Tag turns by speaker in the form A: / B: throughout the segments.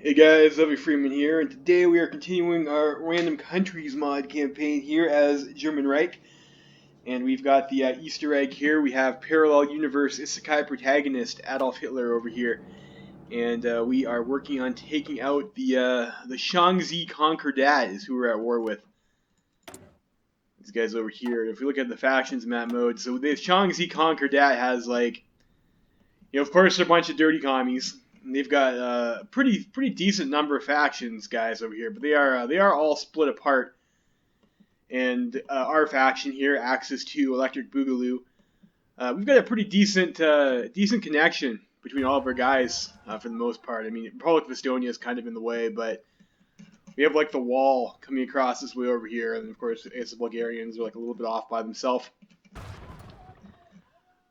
A: Hey guys, Lovey Freeman here, and today we are continuing our Random Countries mod campaign here as German Reich. And we've got the Easter egg here. We have Parallel Universe Isekai protagonist Adolf Hitler over here. And we are working on taking out the Shaanxi Concordat is who we're at war with. These guys over here. If we look at the factions map mode, so the Shaanxi Concordat has of course they're a bunch of dirty commies. They've got a pretty decent number of factions, guys, over here, but they are all split apart. And our faction here, Axis 2, Electric Boogaloo, we've got a pretty decent connection between all of our guys for the most part. I mean, Republic of Estonia is kind of in the way, but we have like the wall coming across this way over here, and of course, the Bulgarians are like a little bit off by themselves.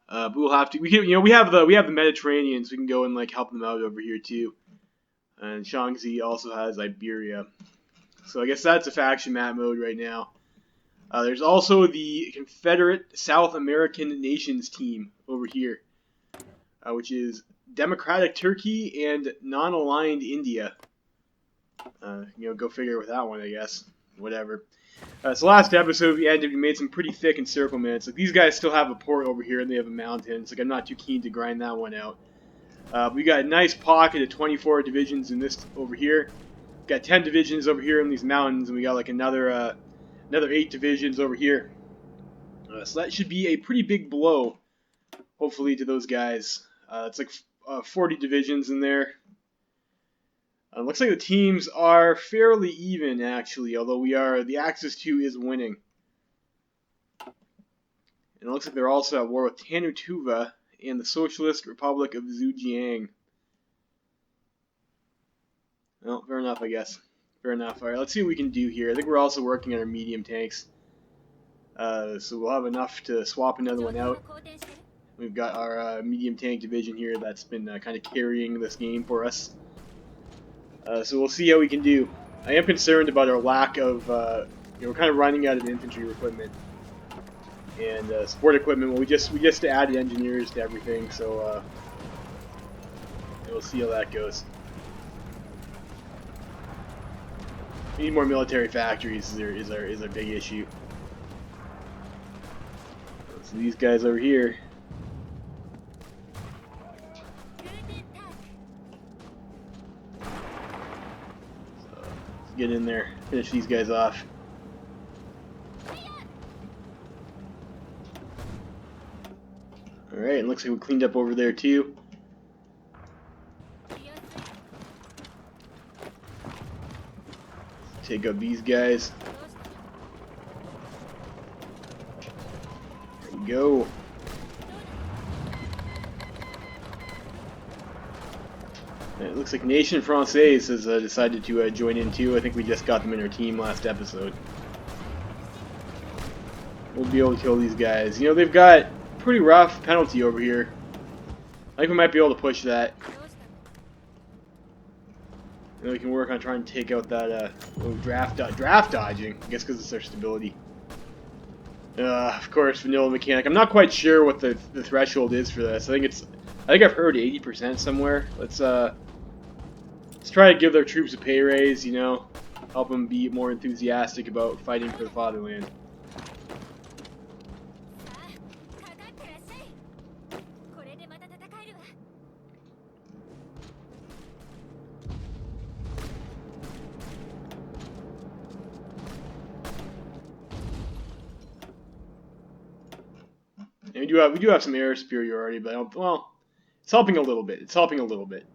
A: But we'll have to. We have the Mediterranean, so we can go and like help them out over here too. And Shaanxi also has Iberia, so I guess that's a faction map mode right now. There's also the Confederate South American Nations team over here, which is Democratic Turkey and non-aligned India. Go figure with that one, I guess. Whatever. So last episode we made some pretty thick encirclements. Like these guys still have a port over here and they have a mountain. It's like I'm not too keen to grind that one out. We got a nice pocket of 24 divisions in this over here. Got 10 divisions over here in these mountains, and we got like another 8 divisions over here. So that should be a pretty big blow, hopefully, to those guys. It's like 40 divisions in there. Looks like the teams are fairly even, actually, although the Axis 2 is winning. And it looks like they're also at war with Tanutuva and the Socialist Republic of Zhejiang. Well, fair enough, I guess. Fair enough. Alright, let's see what we can do here. I think we're also working on our medium tanks. So we'll have enough to swap another one out. We've got our medium tank division here that's been kind of carrying this game for us. So we'll see how we can do. I am concerned about our lack of, we're kind of running out of infantry equipment and support equipment. Well, we just added engineers to everything, so we'll see how that goes. We need more military factories. Is our big issue. So these guys over here. Get in there, finish these guys off. Alright, it looks like we cleaned up over there too. Take out these guys. There we go. It looks like Nation Française has decided to join in too. I think we just got them in our team last episode. We'll be able to kill these guys. You know, they've got pretty rough penalty over here. I think we might be able to push that. And we can work on trying to take out that draft dodging. I guess because it's their stability. Of course, vanilla mechanic. I'm not quite sure what the threshold is for this. I think I've heard 80% somewhere. Let's try to give their troops a pay raise, help them be more enthusiastic about fighting for the fatherland. And we do have some air superiority, but well, it's helping a little bit. It's helping a little bit.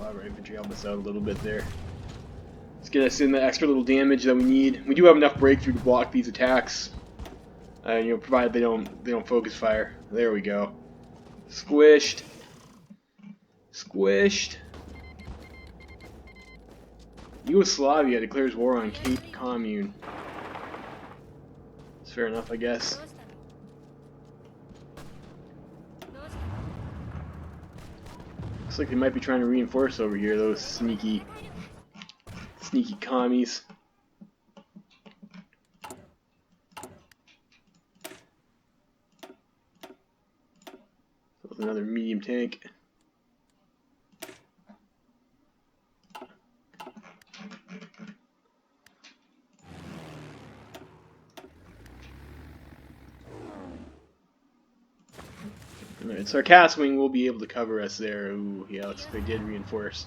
A: Our infantry help us out a little bit there. Let's get us in the extra little damage that we need. We do have enough breakthrough to block these attacks. Provided they don't focus fire. There we go. Squished. Squished. Yugoslavia declares war on Cape Commune. It's fair enough, I guess. Looks like they might be trying to reinforce over here, those sneaky commies. with another medium tank. Alright, so our cast wing will be able to cover us there. Ooh, yeah, looks like they did reinforce.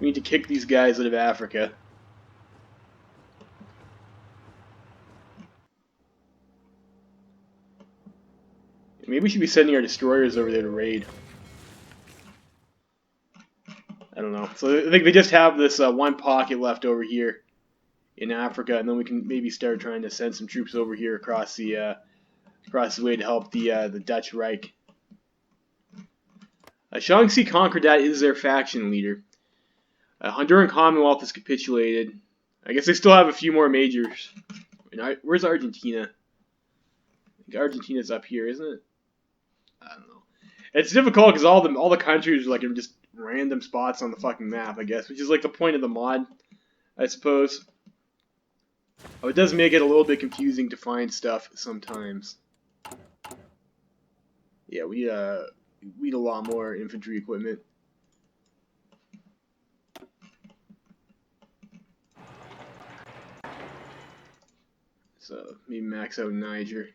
A: We need to kick these guys out of Africa. Maybe we should be sending our destroyers over there to raid. I don't know. So I think they just have this one pocket left over here in Africa, and then we can maybe start trying to send some troops over here across the way to help the Dutch Reich. Shaanxi Concordat is their faction leader. Honduran Commonwealth has capitulated. I guess they still have a few more majors. Where's Argentina? I think Argentina's up here, isn't it? I don't know. It's difficult because all the countries are like in just random spots on the fucking map, I guess, which is like the point of the mod, I suppose. Oh, it does make it a little bit confusing to find stuff sometimes. Yeah, we need a lot more infantry equipment. So maybe max out Niger.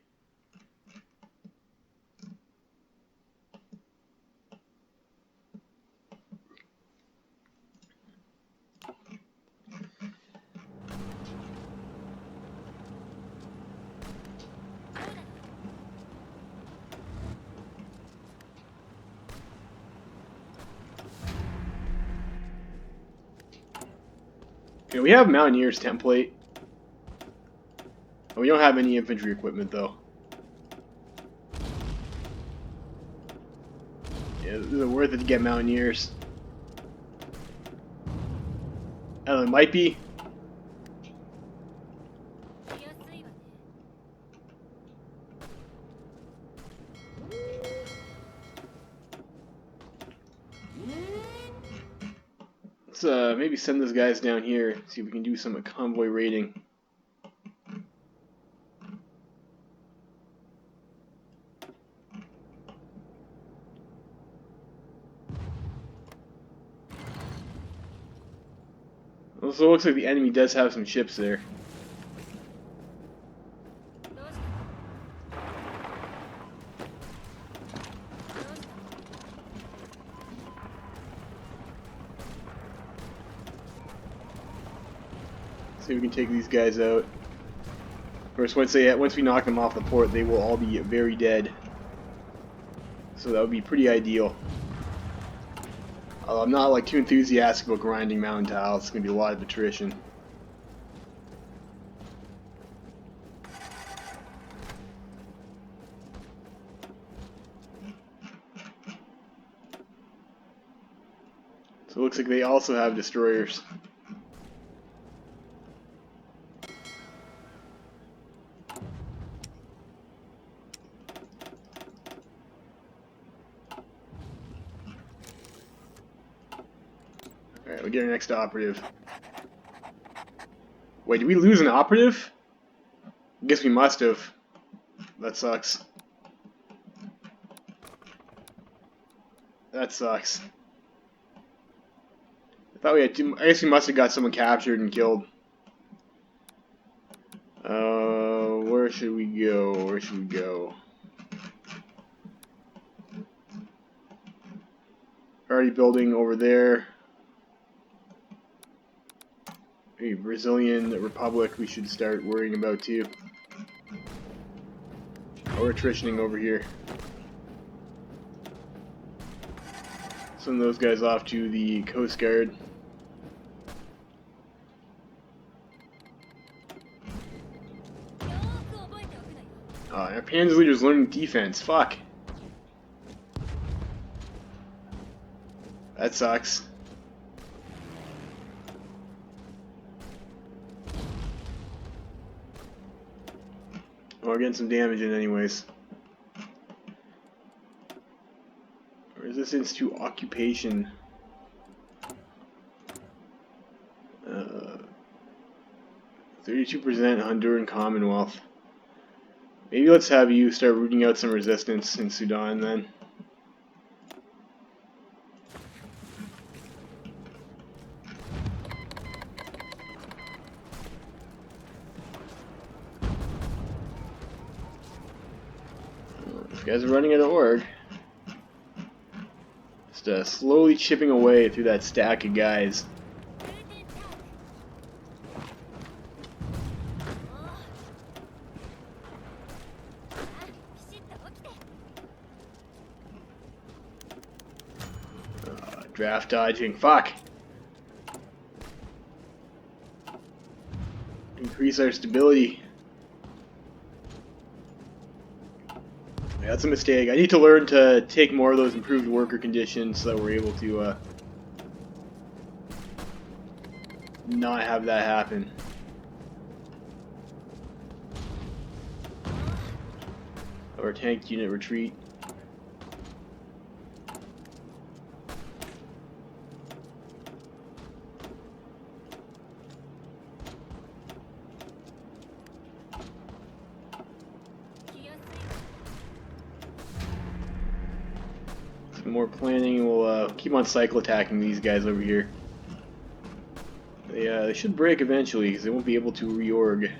A: Okay, we have Mountaineers template. We don't have any infantry equipment though. Yeah, is it worth it to get Mountaineers? I don't know, it might be. Let's maybe send those guys down here, see if we can do some convoy raiding. So it looks like the enemy does have some ships there. See if we can take these guys out. Of course, once we knock them off the port, they will all be very dead. So that would be pretty ideal. I'm not like too enthusiastic about grinding mountain tiles. It's going to be a lot of attrition. So it looks like they also have destroyers. Alright, we get our next operative. Wait, did we lose an operative? I guess we must have. That sucks. That sucks. I thought we had two. I guess we must have got someone captured and killed. Where should we go? Where should we go? Already building over there. A Brazilian Republic we should start worrying about too. Oh, we're attritioning over here. Send those guys off to the Coast Guard. Our Panzer leader's learning defense. Fuck. That sucks. Oh, we're getting some damage in anyways. Resistance to occupation. 32% Honduran Commonwealth. Maybe let's have you start rooting out some resistance in Sudan then. These guys are running out of org. Just slowly chipping away through that stack of guys. Draft dodging. Fuck! Increase our stability. That's a mistake. I need to learn to take more of those improved worker conditions so that we're able to not have that happen. Our tank unit retreat. More planning. We'll keep on cycle attacking these guys over here. They should break eventually because they won't be able to reorg.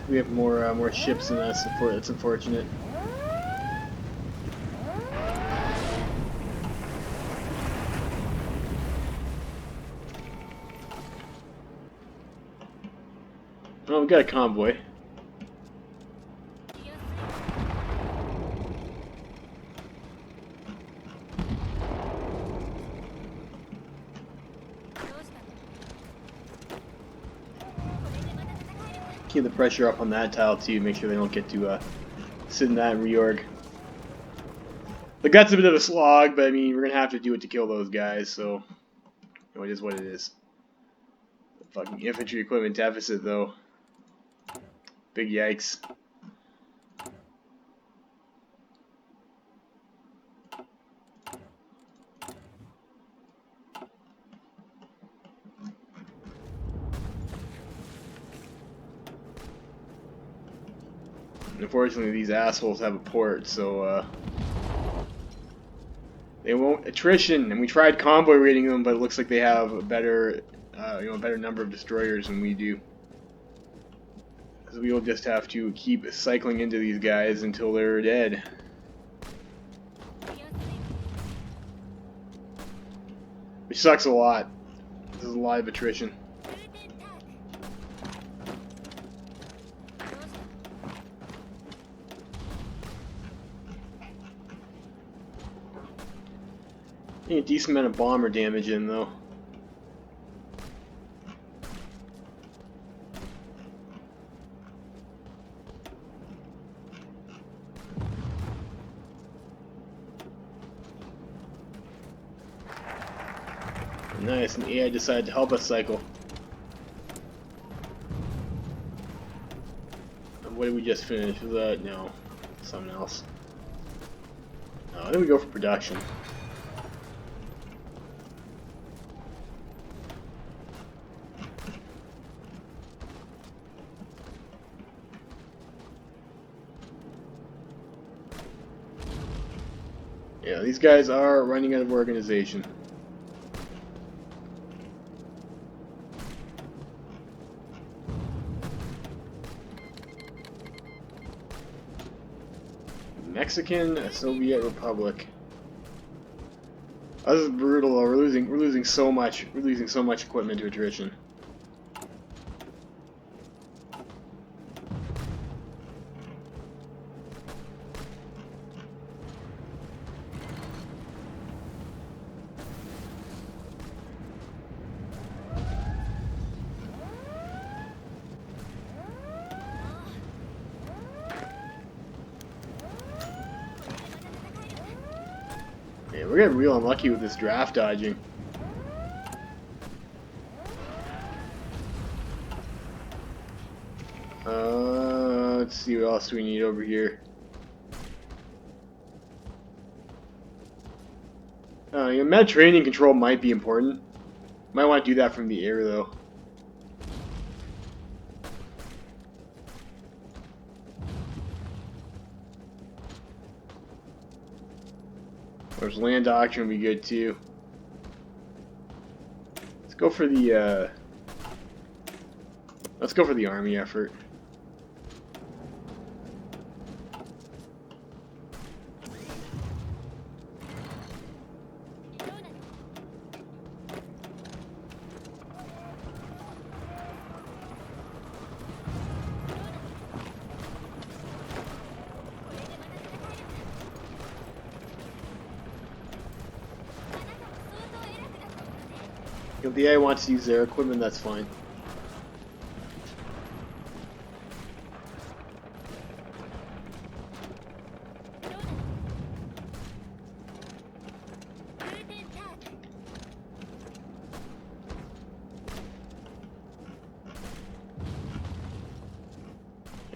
A: We have more ships than us. That's unfortunate. Oh, we got a convoy. Keep the pressure up on that tile too. Make sure they don't get to sit in that reorg. Like that's a bit of a slog, but I mean we're gonna have to do it to kill those guys. So you know, it is what it is. The fucking infantry equipment deficit though. Big yikes. Unfortunately, these assholes have a port, so they won't attrition. And we tried convoy raiding them, but it looks like they have a better, a better number of destroyers than we do. So we will just have to keep cycling into these guys until they're dead. Which sucks a lot. This is a lot of attrition. A decent amount of bomber damage in though. Nice, and AI decided to help us cycle. And what did we just finish? Was that no, something else? No, I think we go for production. Yeah, these guys are running out of organization. Mexican Soviet Republic. Oh, this is brutal. We're losing so much. We're losing so much equipment to attrition. Yeah, we're getting real unlucky with this draft dodging. Let's see what else we need over here. Mediterranean control might be important. Might want to do that from the air, though. There's land doctrine would be good, too. Let's go for the, army effort. If the AI wants to use their equipment, that's fine.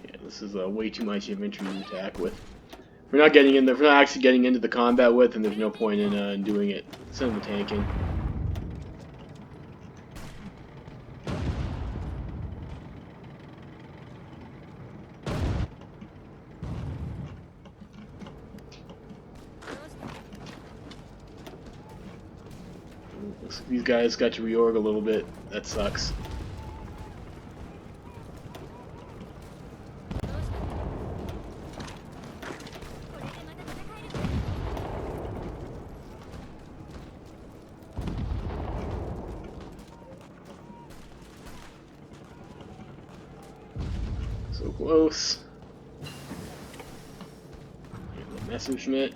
A: Yeah, this is way too much infantry to attack with. If we're not actually getting into the combat with, and there's no point in doing it. Send the tanking. These guys got to reorg a little bit. That sucks. So close. Messerschmitt.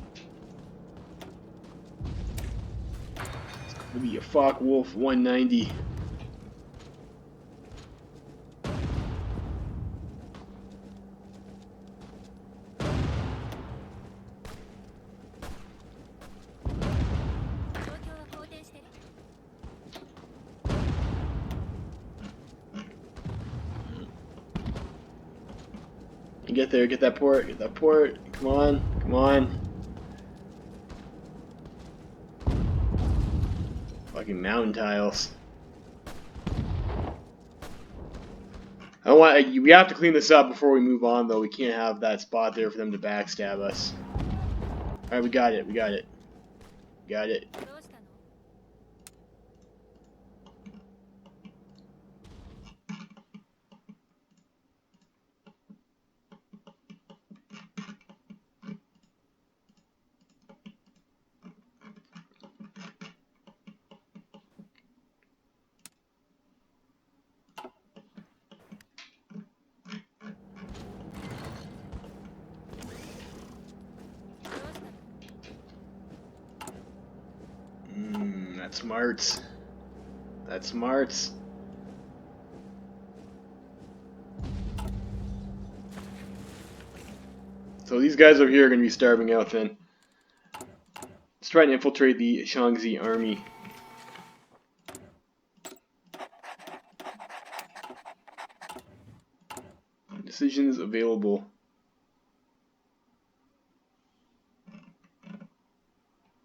A: Maybe a Focke-Wulf 190. Get there, get that port, Come on, come on. Fucking mountain tiles. We have to clean this up before we move on, though. We can't have that spot there for them to backstab us. Alright, we got it. Got it. That's smarts. That's smarts. So these guys over here are going to be starving out then. Let's try and infiltrate the Shaanxi army. Decisions available.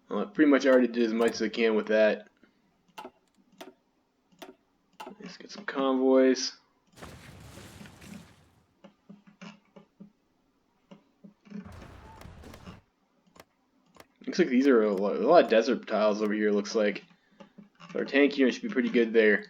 A: Well, I pretty much already did as much as I can with that. Let's get some convoys. Looks like these are a lot of desert tiles over here, looks like. So our tank unit should be pretty good there.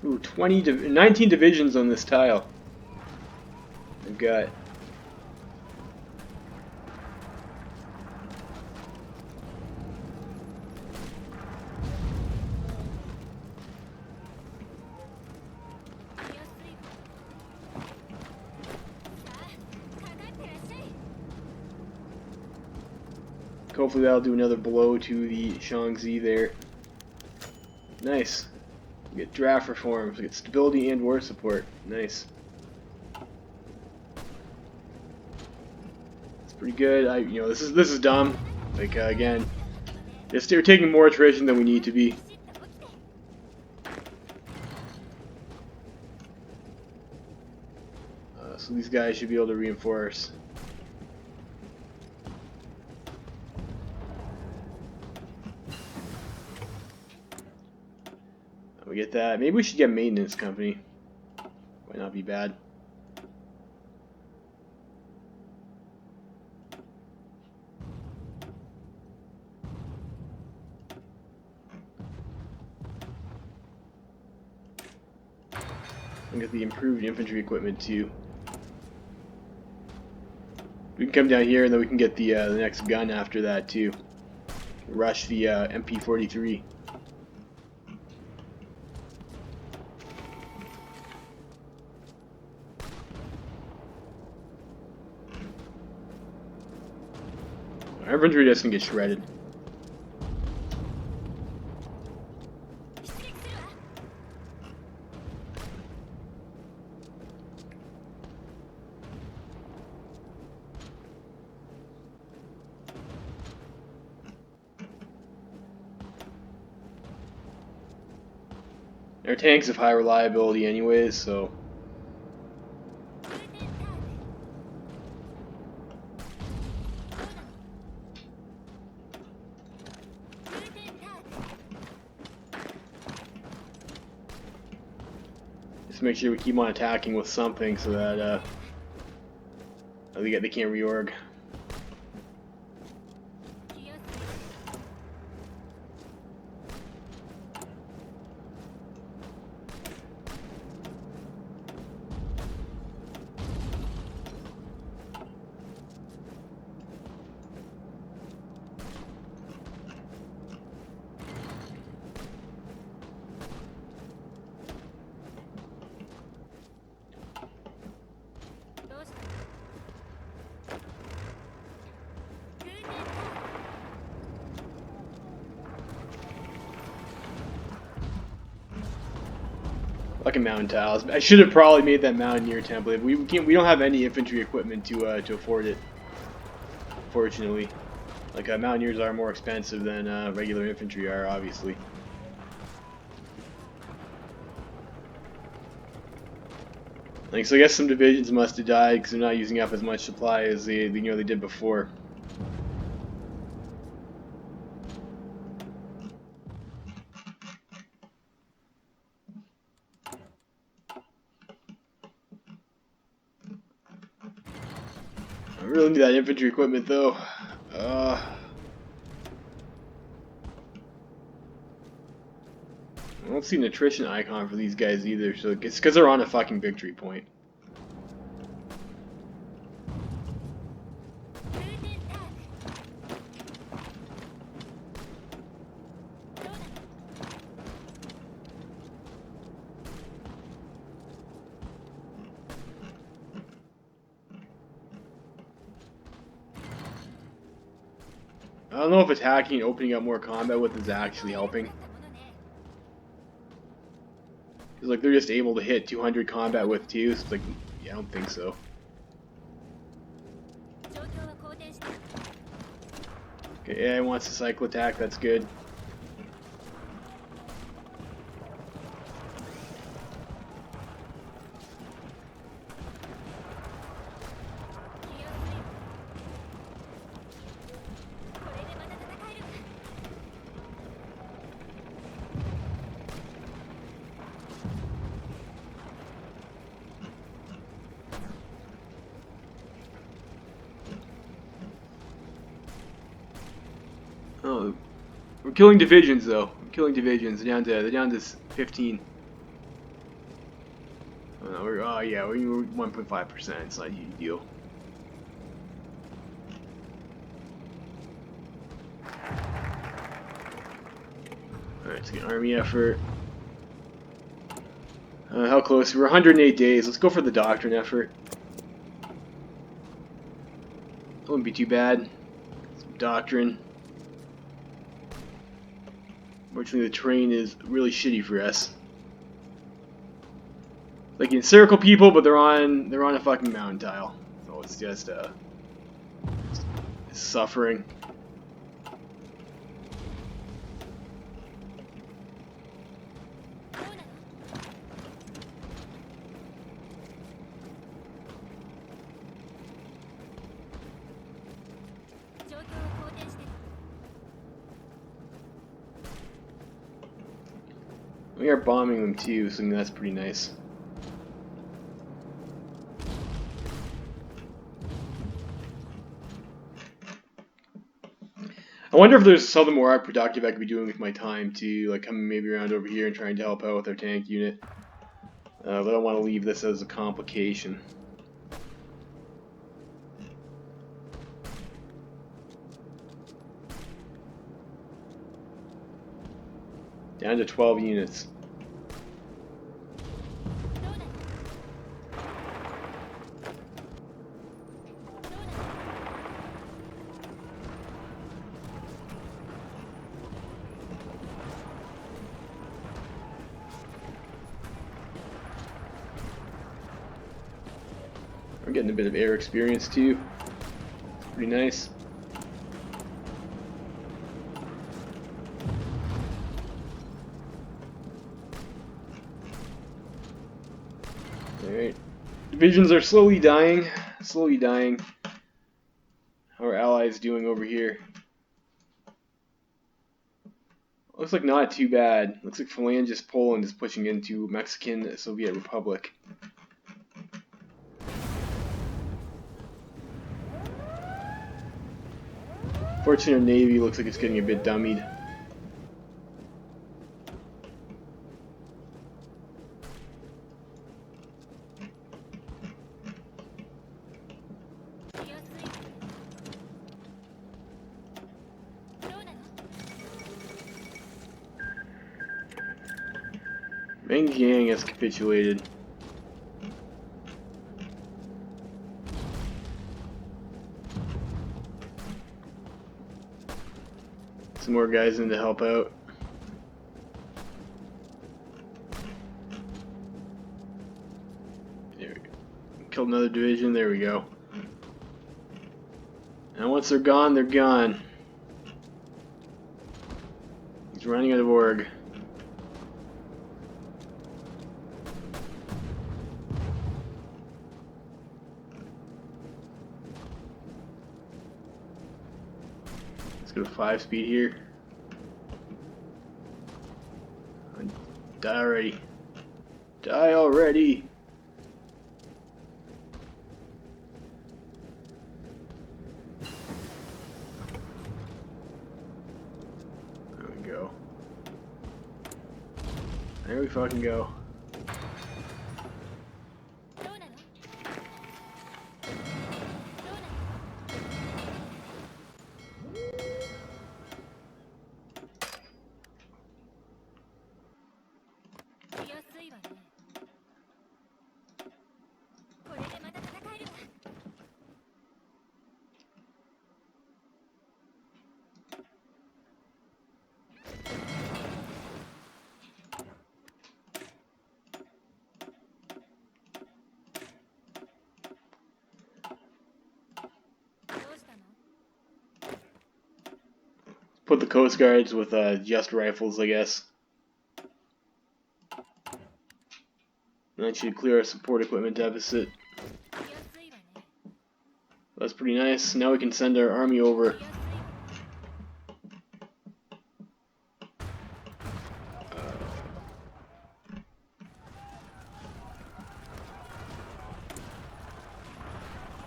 A: Ooh, 19 divisions on this tile. We've got. hopefully that'll do another blow to the Shaanxi there. Nice. We get draft reforms, we get stability and war support. Nice. It's pretty good. You know, this is dumb. Like again, they're taking more attrition than we need to be. So these guys should be able to reinforce. We get that. Maybe we should get maintenance company. Might not be bad. And get the improved infantry equipment too. We can come down here and then we can get the next gun after that too. Rush the MP43. Our infantry just can get shredded. Our tanks have high reliability anyways, so just make sure we keep on attacking with something so that they can't reorg. Fucking mountain tiles. I should have probably made that mountaineer template. We don't have any infantry equipment to afford it. Fortunately, like mountaineers are more expensive than regular infantry are, obviously. Like, so I guess some divisions must have died because they're not using up as much supply as they did before. I really need that infantry equipment though. I don't see an attrition icon for these guys either, so it's because they're on a fucking victory point. I don't know if attacking and opening up more combat with is actually helping. Because like they're just able to hit 200 combat with too, so it's like, yeah, I don't think so. Okay, AI wants to cycle attack, that's good. Oh, we're killing divisions though. We're killing divisions. They're down to 15. Oh, no, yeah, we're 1.5%. It's not a huge deal. Alright, it's an army effort. How close? We're 108 days. Let's go for the doctrine effort. That wouldn't be too bad. Some doctrine. Fortunately, the terrain is really shitty for us. Like, you encircle people, but they're on a fucking mountain tile. So it's just suffering. We are bombing them too, so that's pretty nice. I wonder if there's something more productive I could be doing with my time too, like coming maybe around over here and trying to help out with our tank unit. But I don't want to leave this as a complication. Down to 12 units. We're getting a bit of air experience too. Pretty nice. Alright. Divisions are slowly dying. Slowly dying. How are allies doing over here? Looks like not too bad. Looks like Phalanges Poland is pushing into Mexican Soviet Republic. Fortunately, our Navy looks like it's getting a bit dummied. Mengyang has capitulated. Some more guys in to help out. There we go. Killed another division. There we go. And once they're gone, they're gone. He's running out of org. Let's go to 5 speed here. Die already. Die already. There we go. There we fucking go. Put the Coast Guards with just rifles, I guess. That should clear our support equipment deficit. That's pretty nice. Now we can send our army over.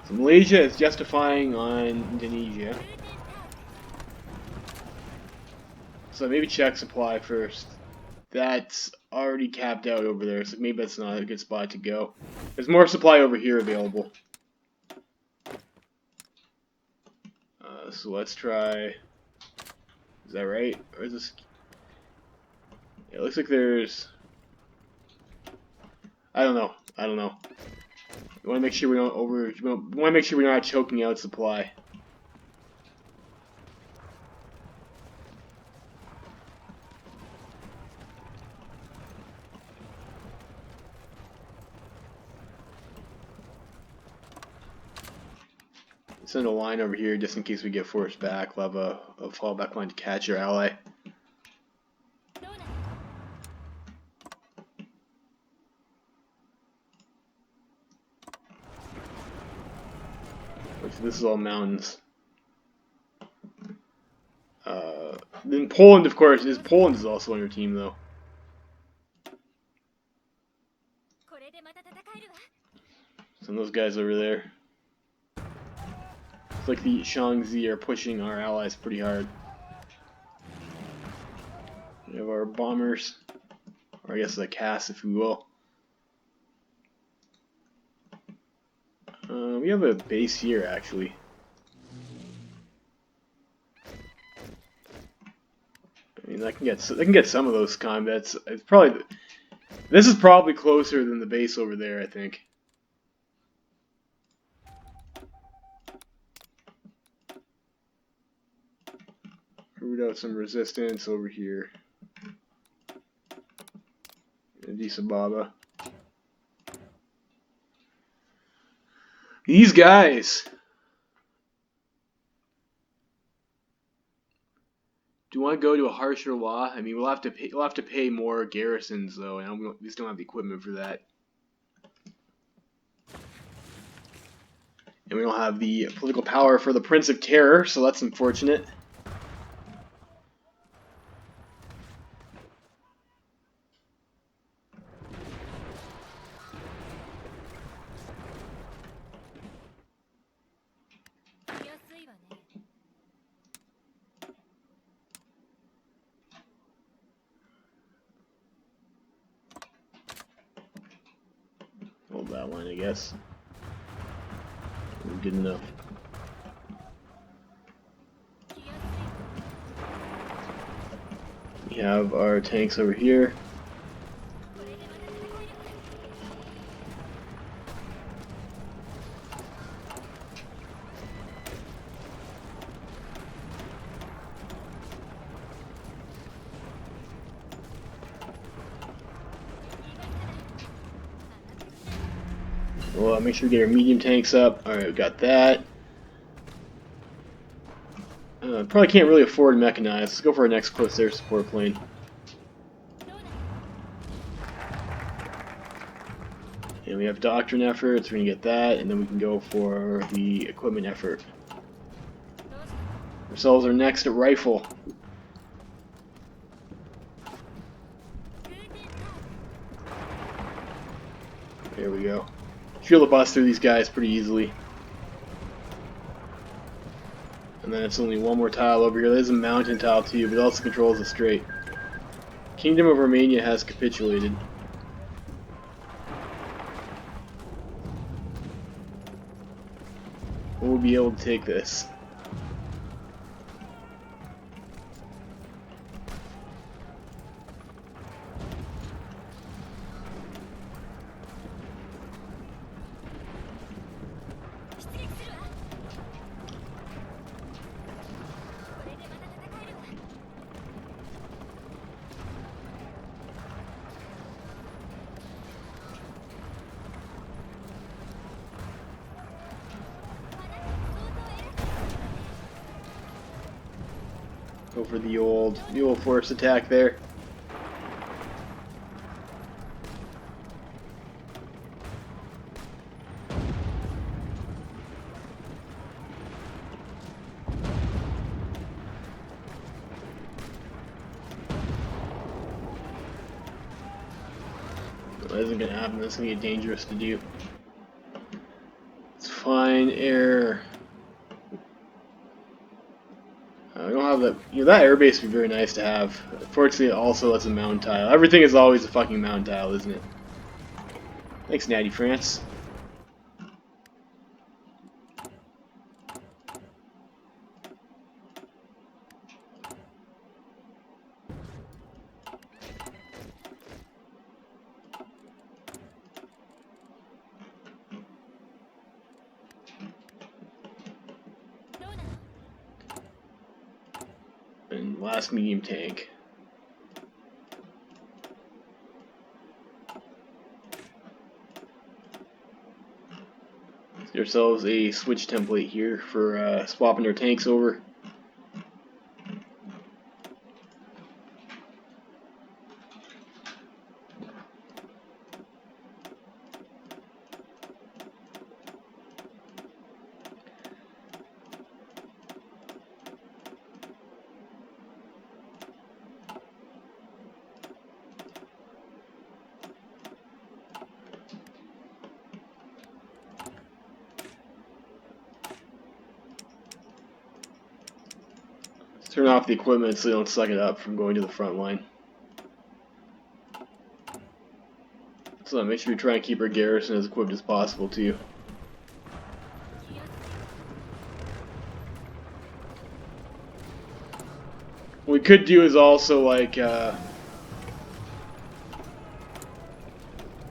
A: So Malaysia is justifying on Indonesia. So maybe check supply first. That's already capped out over there, so maybe that's not a good spot to go. There's more supply over here available. So let's try... Is that right? Or is this... Yeah, it looks like there's... I don't know. We want to make sure we don't we want to make sure we're not choking out supply. Send a line over here just in case we get forced back. We'll have a fallback line to catch our ally. This is all mountains. Then Poland, of course, Poland is also on your team, though. Send those guys over there. It's like the Shaanxi are pushing our allies pretty hard. We have our bombers, or I guess the CAS, if we will. We have a base here, actually. I mean, I can get some of those combats. It's probably this is probably closer than the base over there, I think. Root out some resistance over here. Addis Ababa. These guys. Do you want to go to a harsher law? I mean, we'll have to pay more garrisons though, and we just don't have the equipment for that. And we don't have the political power for the Prince of Terror, so that's unfortunate. Hold that line, I guess. Good enough. We have our tanks over here. Well, make sure we get our medium tanks up. Alright, we got that. Probably can't really afford mechanized. Let's go for our next close air support plane. And we have doctrine efforts, we're going to get that, and then we can go for the equipment effort. Ourselves our next rifle. There we go. Filibuster these guys pretty easily. And then it's only one more tile over here. There's a mountain tile too, but it also controls the strait. Kingdom of Romania has capitulated. We'll be able to take this. Go for the old force attack there. That isn't gonna happen. That's gonna get dangerous to do. It's fine. Air. I don't have that. You know, that airbase would be very nice to have. Unfortunately, it also lets a mountain tile. Everything is always a fucking mountain tile, isn't it? Thanks, Natty France. And last medium tank. It's Get ourselves a switch template here for swapping our tanks over. Turn off the equipment so they don't suck it up from going to the front line. So make sure you try and keep our garrison as equipped as possible too. What we could do is also like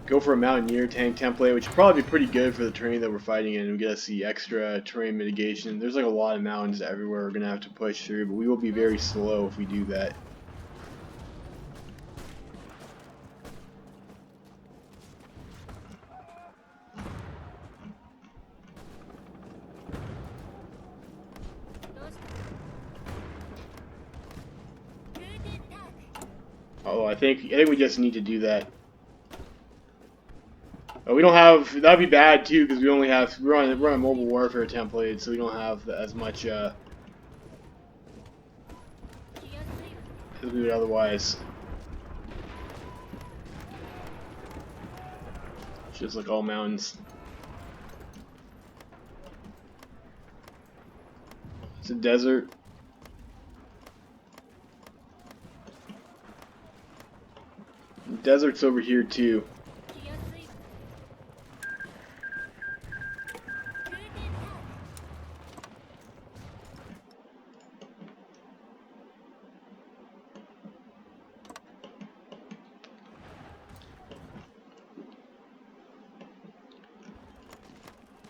A: go for a mountaineer tank template, which would probably be pretty good for the terrain that we're fighting in. And we get us the extra terrain mitigation. There's like a lot of mountains everywhere we're gonna have to push through, but we will be very slow if we do that. Although I think we just need to do that. We don't have, that'd be bad too, because we only have, we're on a mobile warfare template, so we don't have as much as we would otherwise. It's just like all mountains. It's a desert. The desert's over here too.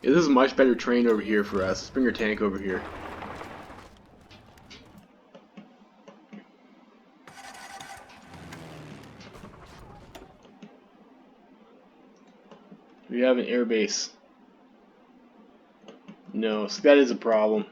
A: Yeah, this is much better terrain over here for us. Let's bring our tank over here. We have an air base. No, so that is a problem.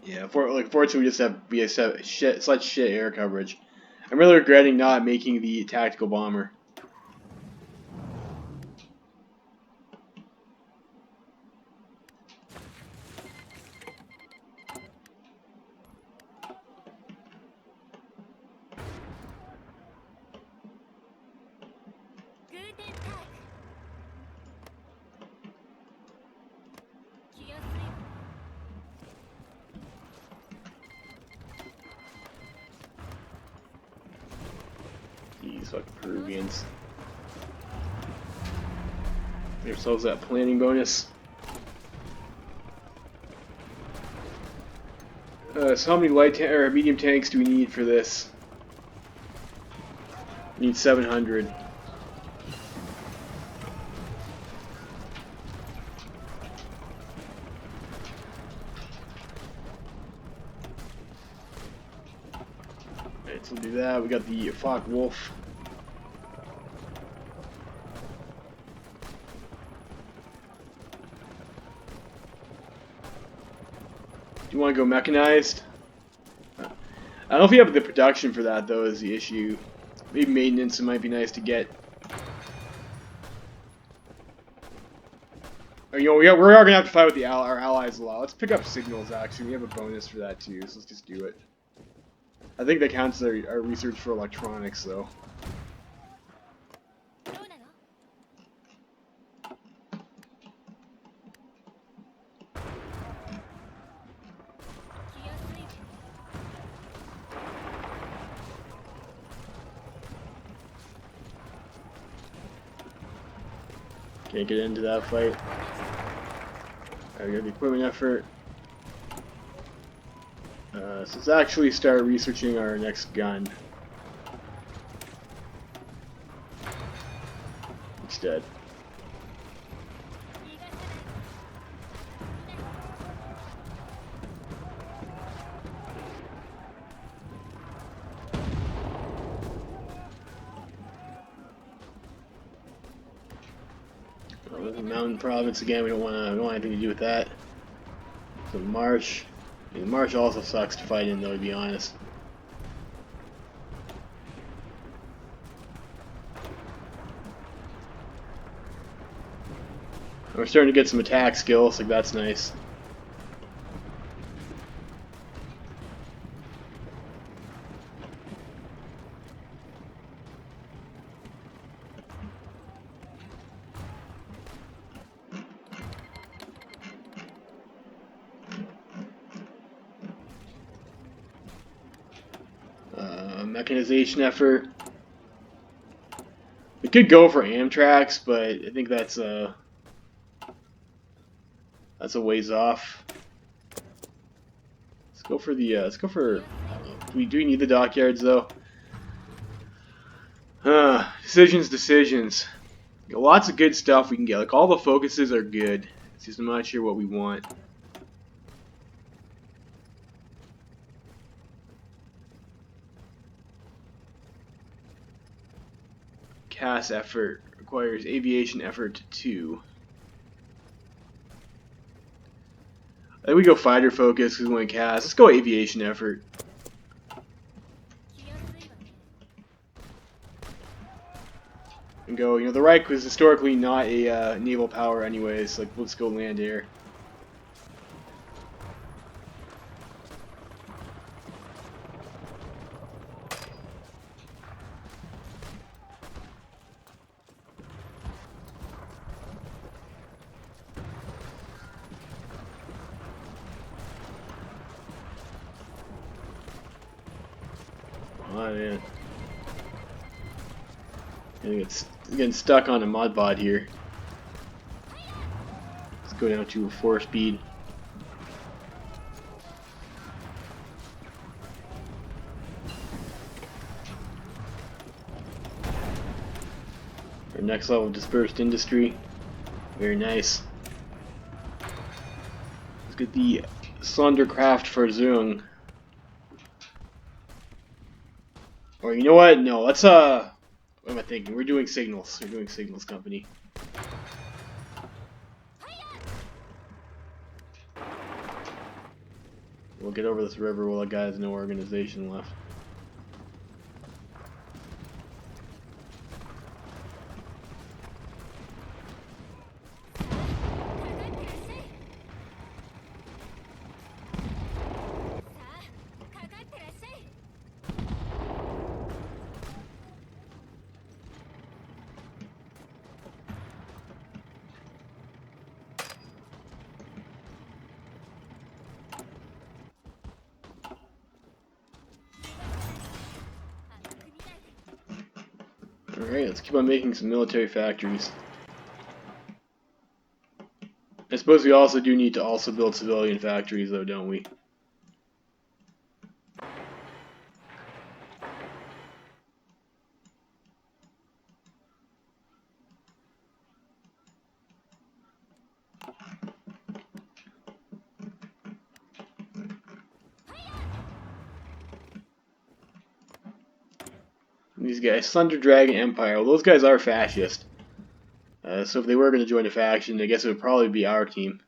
A: Yeah, fortunately we just have such shit air coverage. I'm really regretting not making the tactical bomber. These fucking Peruvians. Give ourselves that planning bonus. So how many light or medium tanks do we need for this? We need 700. Alright, so we'll do that. We got the Flock Wolf. Do you want to go mechanized? I don't know if you have the production for that though is the issue. Maybe maintenance, it might be nice to get. Or, you know, we're gonna have to fight with our allies a lot. Let's pick up signals actually. We have a bonus for that too, so let's just do it. I think that counts as our research for electronics though. Can't get into that fight. Alright, we got the equipment effort. So let's actually start researching our next gun. It's dead. Mountain province again. We don't want anything to do with that. So marsh. I mean, marsh also sucks to fight in, though, to be honest. We're starting to get some attack skills, like that's nice. Mechanization effort. We could go for Amtracs, but I think that's a ways off. Let's go for the let's go for. I don't know. Do we need the dockyards though? Decisions. Got lots of good stuff we can get. Like all the focuses are good. It's just I'm not sure what we want. CAS effort requires aviation effort 2. I think we go fighter focus because we want CAS. Let's go aviation effort. And go, the Reich was historically not a naval power anyways. Like, let's go land air. Oh man. It's getting stuck on a mod bod here. Let's go down to 4 speed. Our next level of dispersed industry. Very nice. Let's get the Sonderkraft Verzung. Or you know what? No, let's what am I thinking? We're doing signals. We're doing signals company. We'll get over this river while that guy has no organization left. Alright, let's keep on making some military factories. I suppose we also do need to also build civilian factories though, don't we? These guys, Thunder Dragon Empire, well, those guys are fascist. So if they were going to join a faction, I guess it would probably be our team.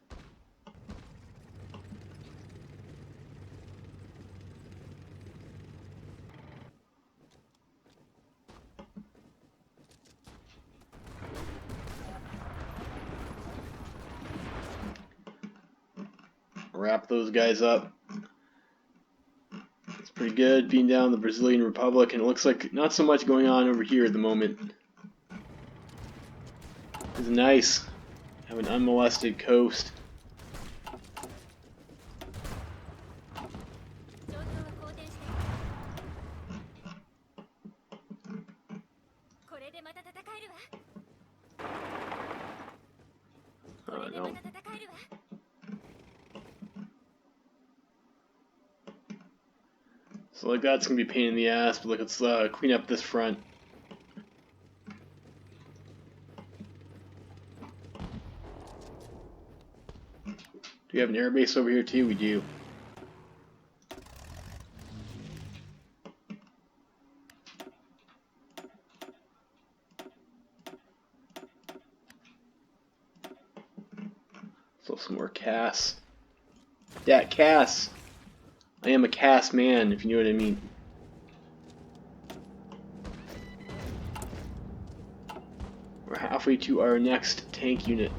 A: Wrap those guys up. It's pretty good being down in the Brazilian Republic, and it looks like not so much going on over here at the moment. It's nice. Have an unmolested coast. Oh, no. So like that's gonna be a pain in the ass, but let's clean up this front. Do we have an airbase over here too? We do. So some more Cass. Yeah, Cass. I am a Cass man, if you know what I mean. We're halfway to our next tank unit.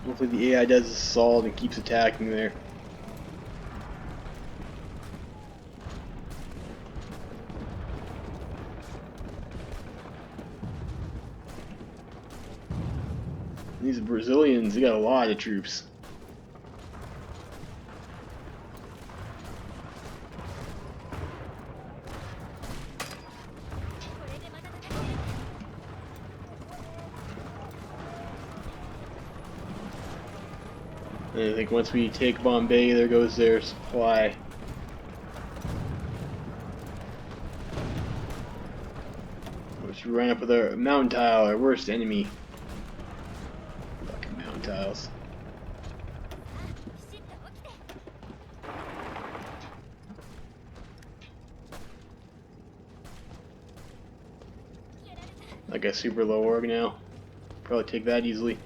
A: Hopefully the AI does assault and keeps attacking there. These Brazilians, they got a lot of troops. And I think once we take Bombay, there goes their supply. We should run up with our mountain tile, our worst enemy. Fucking mountain tiles. Like a super low org now. Probably take that easily.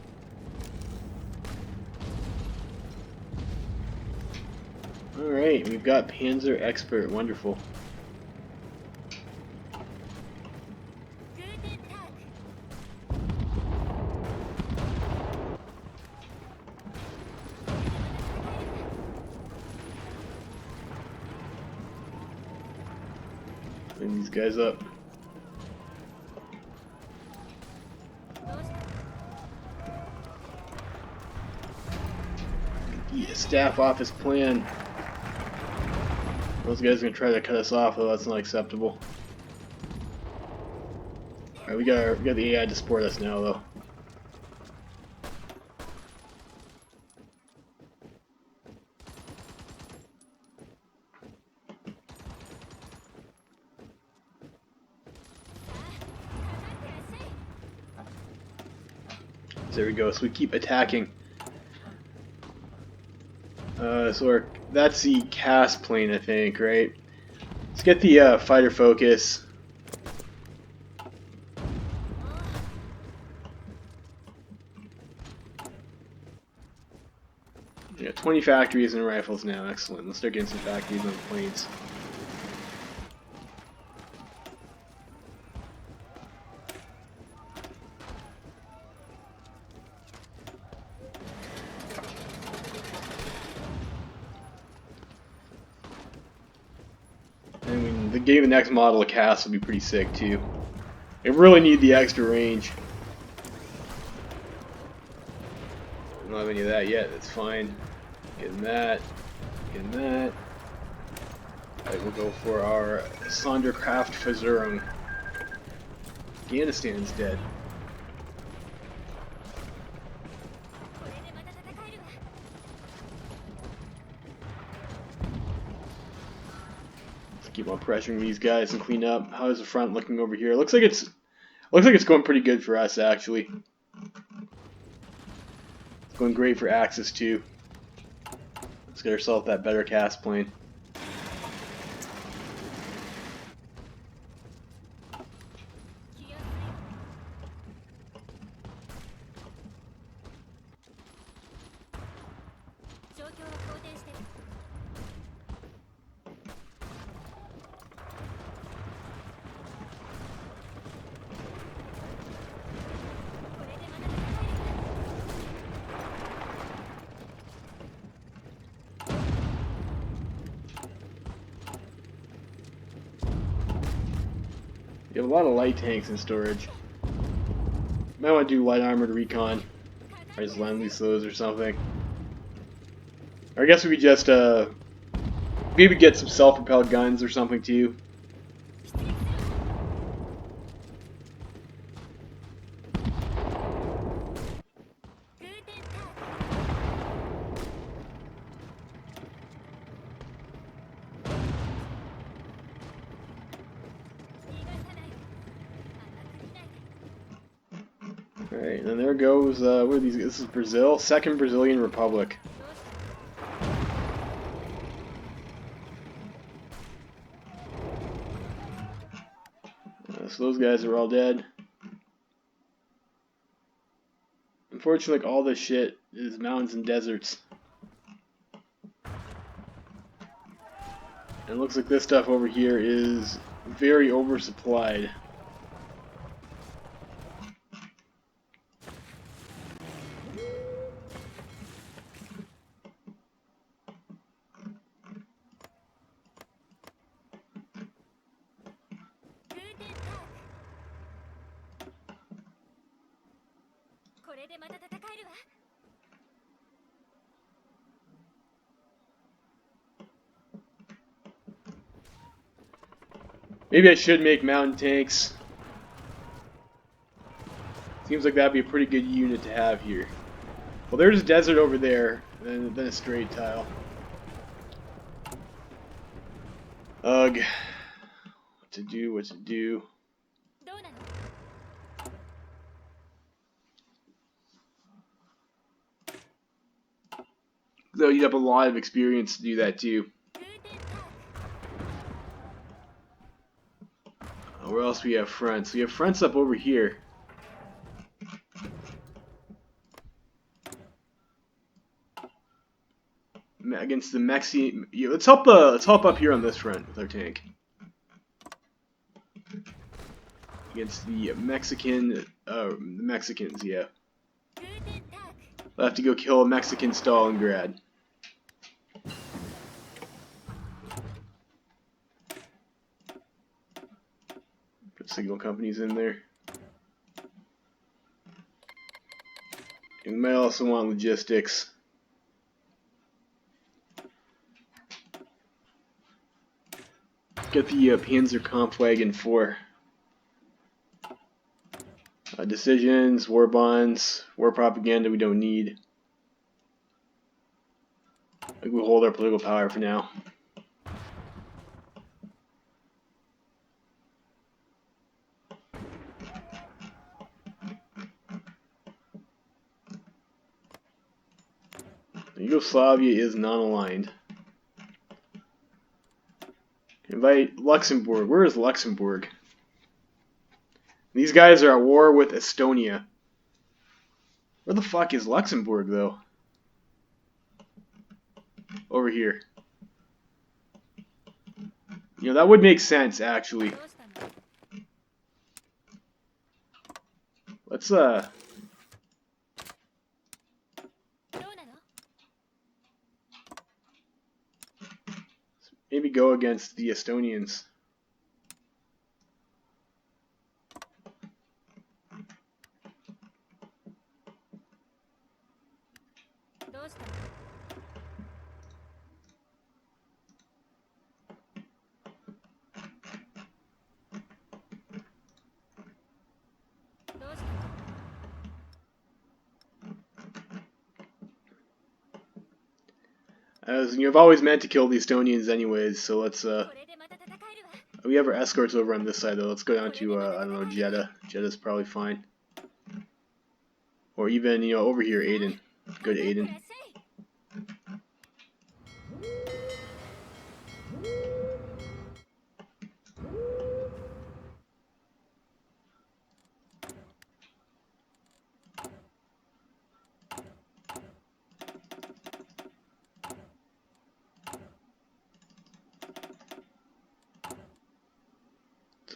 A: Alright, we've got Panzer Expert. Wonderful. Bring these guys up. Staff office plan. Those guys are gonna try to cut us off, though. That's not acceptable. Alright, we got the AI to support us now, though. There we go. So we keep attacking. That's the Cass plane, I think, right? Let's get the fighter focus. Yeah, 20 factories and rifles now. Excellent. Let's start getting some factories on the planes. Getting the next model of Cass will be pretty sick too. They really need the extra range. I don't have any of that yet, that's fine. Getting that. Getting that. Alright, we'll go for our Sonderkraft Versorgung. Afghanistan's dead. Keep on pressuring these guys and clean up. How is the front looking over here? Looks like it's going pretty good for us, actually. It's going great for Axis too. Let's get ourselves that better Cass plane. You have a lot of light tanks in storage. Might want to do light armored recon. Or just land lease those or something. Or I guess we could just maybe get some self-propelled guns or something too. Alright, and then there goes, what are these? This is Brazil, Second Brazilian Republic. So those guys are all dead. Unfortunately, like, all this shit is mountains and deserts. And it looks like this stuff over here is very oversupplied. Maybe I should make mountain tanks. Seems like that'd be a pretty good unit to have here. Well, there's a desert over there, and then a straight tile. Ugh. What to do, what to do. Though you'd have a lot of experience to do that too. Where else do we have fronts? We have fronts up over here. Against the Mexican. Yeah, let's help up here on this front with our tank. Against the Mexicans, yeah. We'll have to go kill a Mexican Stalingrad. Put signal companies in there. And we might also want logistics. Get the Panzerkampfwagen 4. Decisions, war bonds, war propaganda we don't need. I think we'll hold our political power for now. Yugoslavia is non-aligned. Invite Luxembourg. Where is Luxembourg? These guys are at war with Estonia. Where the fuck is Luxembourg, though? Over here. You know, that would make sense, actually. Let's, maybe go against the Estonians. As you've always meant to kill the Estonians anyways, so let's we have our escorts over on this side though. Let's go down to I don't know, Jeddah. Jeddah's probably fine. Or even, you know, over here, Aden. Good Aden.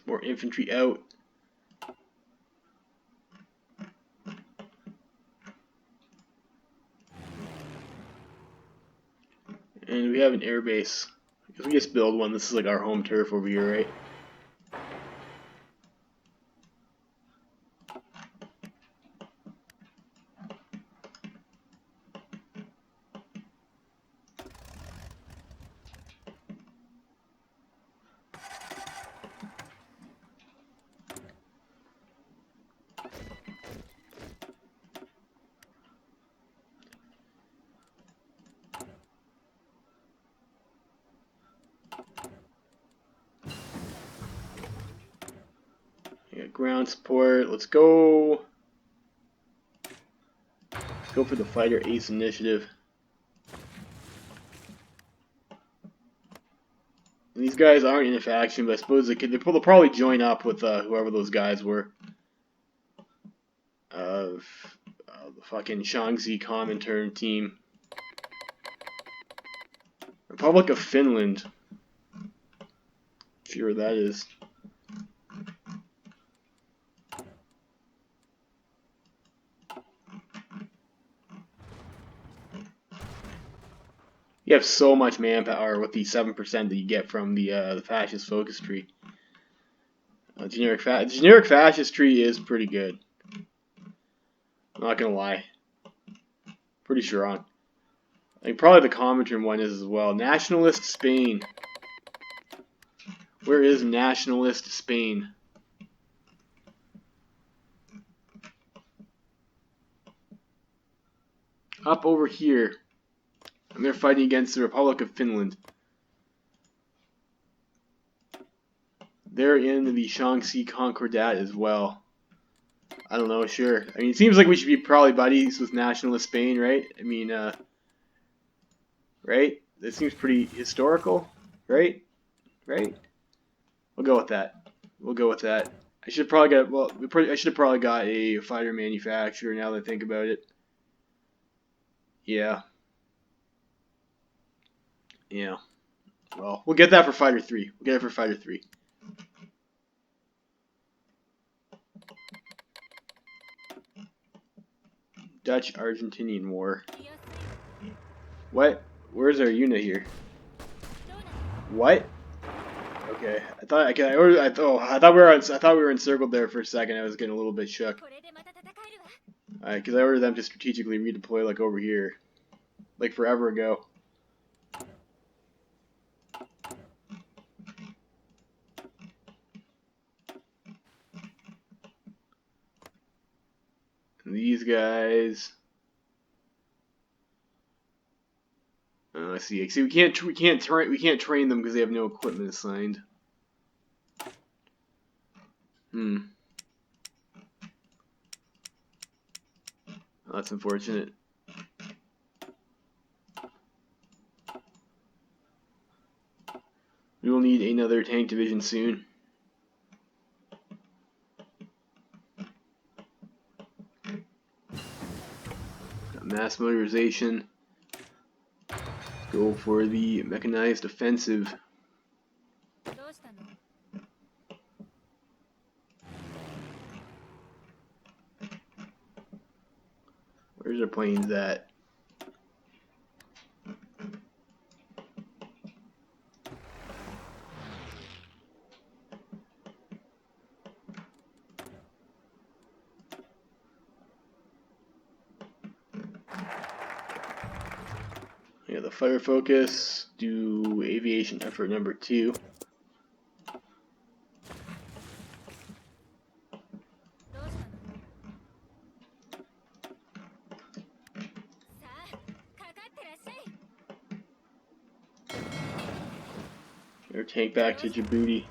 A: More infantry out. And we have an air base. Because we just build one. This is like our home turf over here, right? Ground support. Let's go. Let's go for the fighter ace initiative. And these guys aren't in a faction, but I suppose they'll probably join up with whoever those guys were. The fucking Shaanxi Comintern team. Republic of Finland. Sure where that is. You have so much manpower with the 7% that you get from the fascist focus tree. Generic fascist tree is pretty good. I'm not gonna lie. Pretty sure on. I think probably the Comintern one is as well. Nationalist Spain. Where is Nationalist Spain? Up over here. And they're fighting against the Republic of Finland. They're in the Shaanxi Concordat as well. I don't know, sure. I mean, it seems like we should be probably buddies with Nationalist Spain, right? I mean, right? That seems pretty historical, right? Right? We'll go with that. We'll go with that. I should probably get, well, I should have probably got a fighter manufacturer now that I think about it. Yeah. Yeah. Well, we'll get that for Fighter 3. We'll get it for Fighter 3. Dutch-Argentinian War. What? Where's our unit here? What? Okay. I thought we were encircled there for a second. I was getting a little bit shook. Alright, because I ordered them to strategically redeploy like over here. Like forever ago. And these guys. I see. See, we can't train them because they have no equipment assigned. Oh, that's unfortunate. We will need another tank division soon. Mass motorization. Go for the mechanized offensive. Where's our planes at? Yeah, the fire focus, do aviation effort number 2. Or tank back to Djibouti.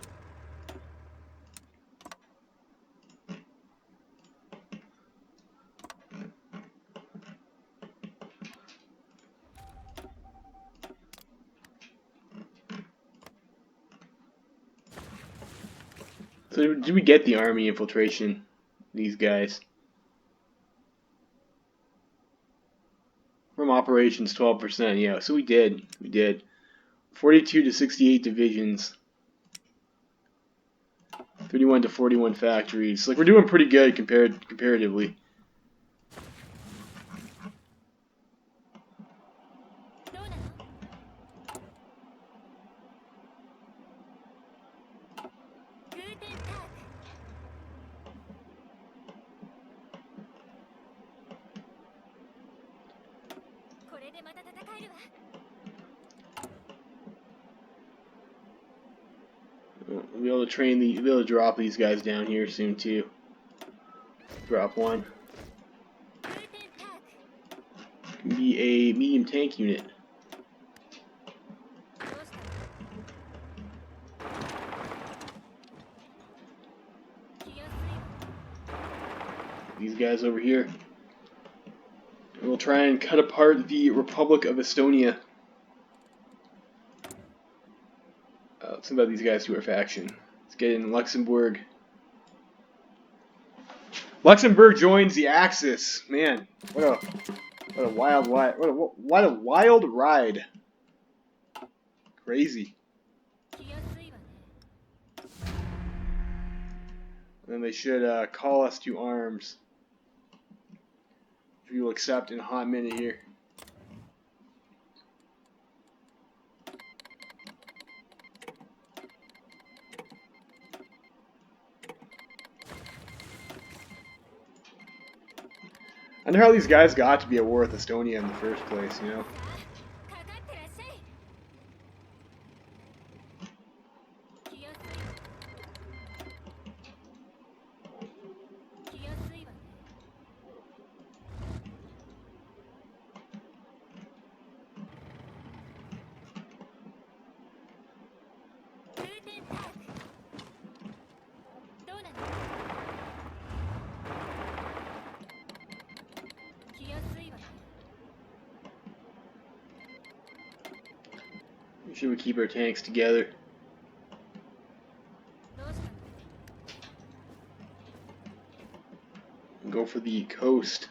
A: So did we get the army infiltration? These guys. From operations 12%, yeah, so we did. 42 to 68 divisions. 31 to 41 factories. Like, we're doing pretty good comparatively. We'll be able to be able to drop these guys down here soon too. Drop one. Can be a medium tank unit. These guys over here. We'll try and cut apart the Republic of Estonia. Let's see about these guys to our faction. Let's get in Luxembourg. Luxembourg joins the Axis. Man, what a wild ride. Crazy. And then they should call us to arms. We will accept in a hot minute here. I wonder how these guys got to be at war with Estonia in the first place, you know? Should we keep our tanks together? And go for the coast.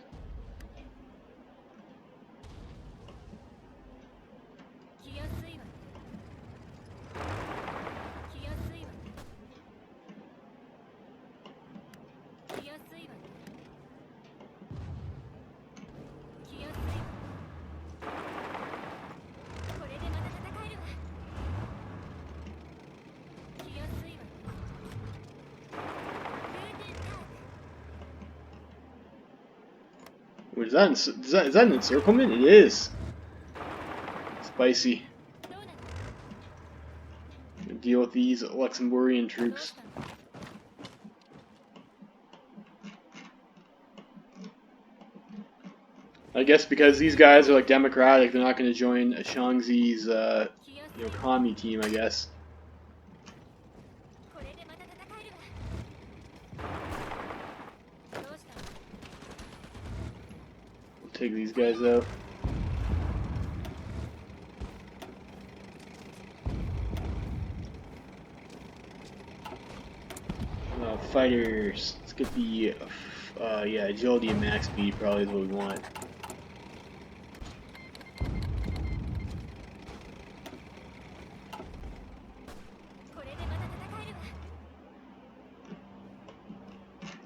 A: Is that an encirclement? It is. Spicy. Deal with these Luxembourgian troops. I guess because these guys are like democratic, they're not going to join Shangzi's, commie team, I guess. Take these guys out. Fighters. Let's get the agility and max speed. Probably is what we want.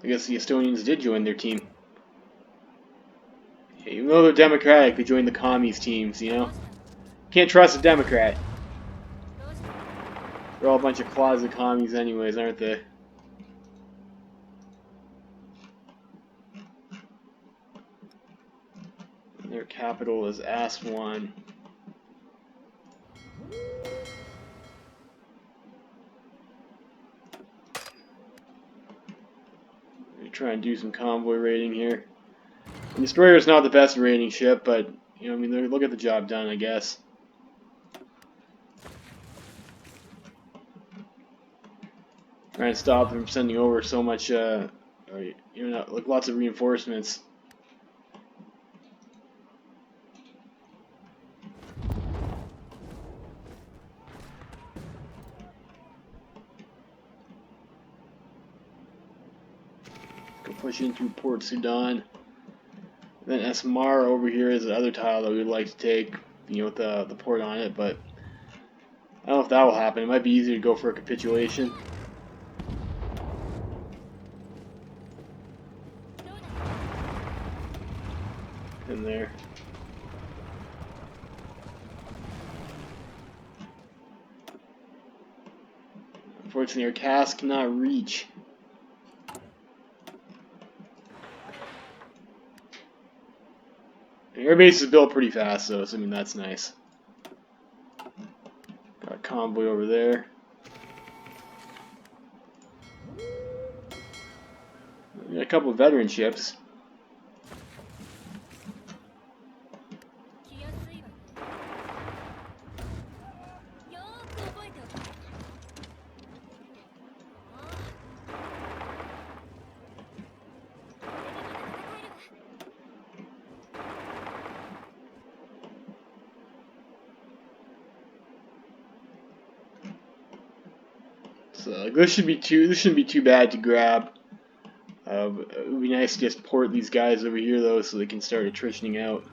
A: I guess the Estonians did join their team. Even though they're democratic, they joined the commies teams, you know? Can't trust a Democrat. They're all a bunch of closet commies anyways, aren't they? And their capital is Aswan. We're trying to do some convoy raiding here. The destroyer is not the best raiding ship, but I mean, they'll get the job done, I guess. Try and stop them from sending over so much, like lots of reinforcements. Go push into Port Sudan. Then Esmar over here is the other tile that we would like to take, with the port on it, but I don't know if that will happen. It might be easier to go for a capitulation. In there. Unfortunately, our cast cannot reach. Air base is built pretty fast, though, so I mean that's nice. Got a convoy over there. Got a couple of veteran ships. So this shouldn't be too bad to grab. It would be nice to just port these guys over here though, so they can start attritioning out.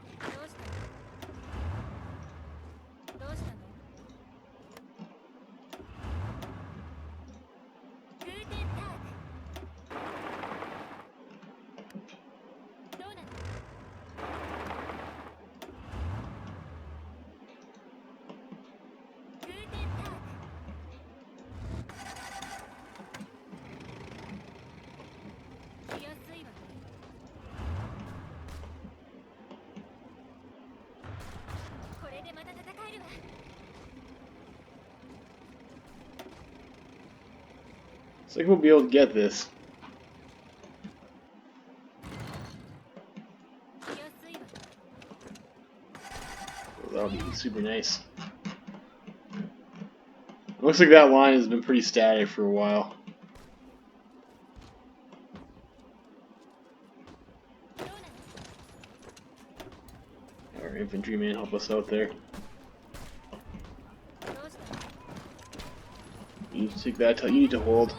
A: Looks like we'll be able to get this. That'll be super nice. Looks like that line has been pretty static for a while. Our infantryman help us out there. You need to take that. You need to hold.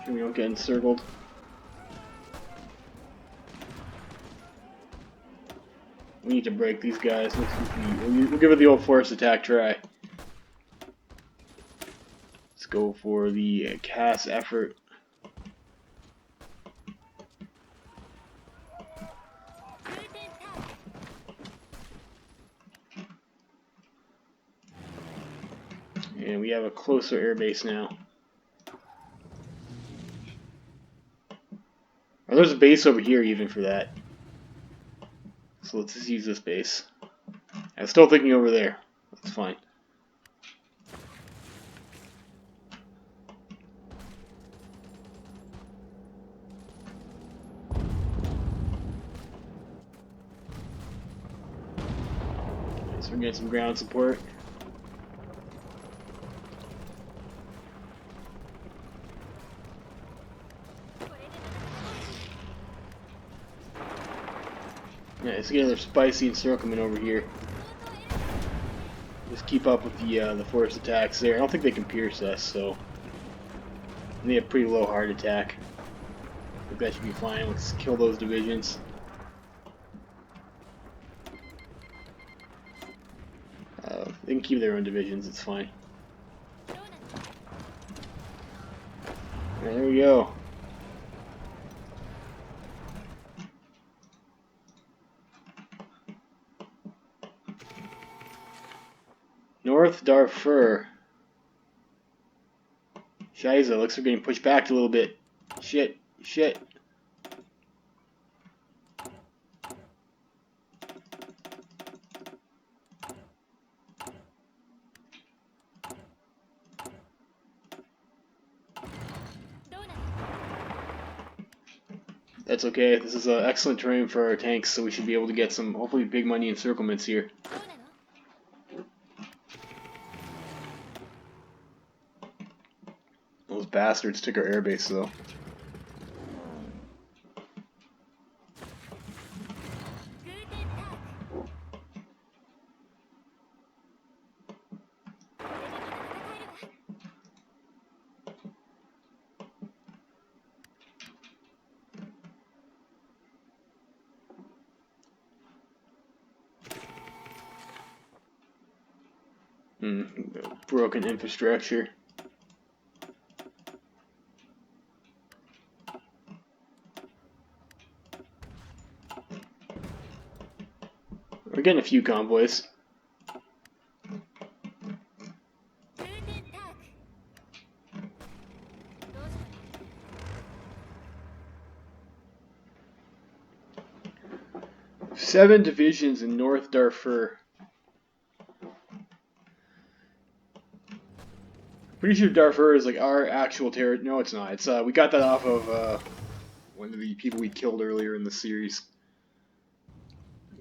A: We don't get encircled. We need to break these guys. We'll give it the old force attack try. Let's go for the cast effort. And we have a closer airbase now. Or there's a base over here even for that. So let's just use this base. I'm still thinking over there. That's fine. So we're getting some ground support. Yeah, let's get another spicy encirclement over here. Just keep up with the force attacks there. I don't think they can pierce us, so they have pretty low heart attack. I think that should be fine. Let's kill those divisions. They can keep their own divisions. It's fine. There we go. North Darfur. Shiza, looks like we're getting pushed back a little bit. Shit, shit. That's okay. This is excellent terrain for our tanks, so we should be able to get some, hopefully, big money encirclements here. Those bastards took our airbase, though. Broken infrastructure. We're getting a few convoys. Seven divisions in North Darfur. Pretty sure Darfur is like our actual territory. No, it's not. It's we got that off of one of the people we killed earlier in the series.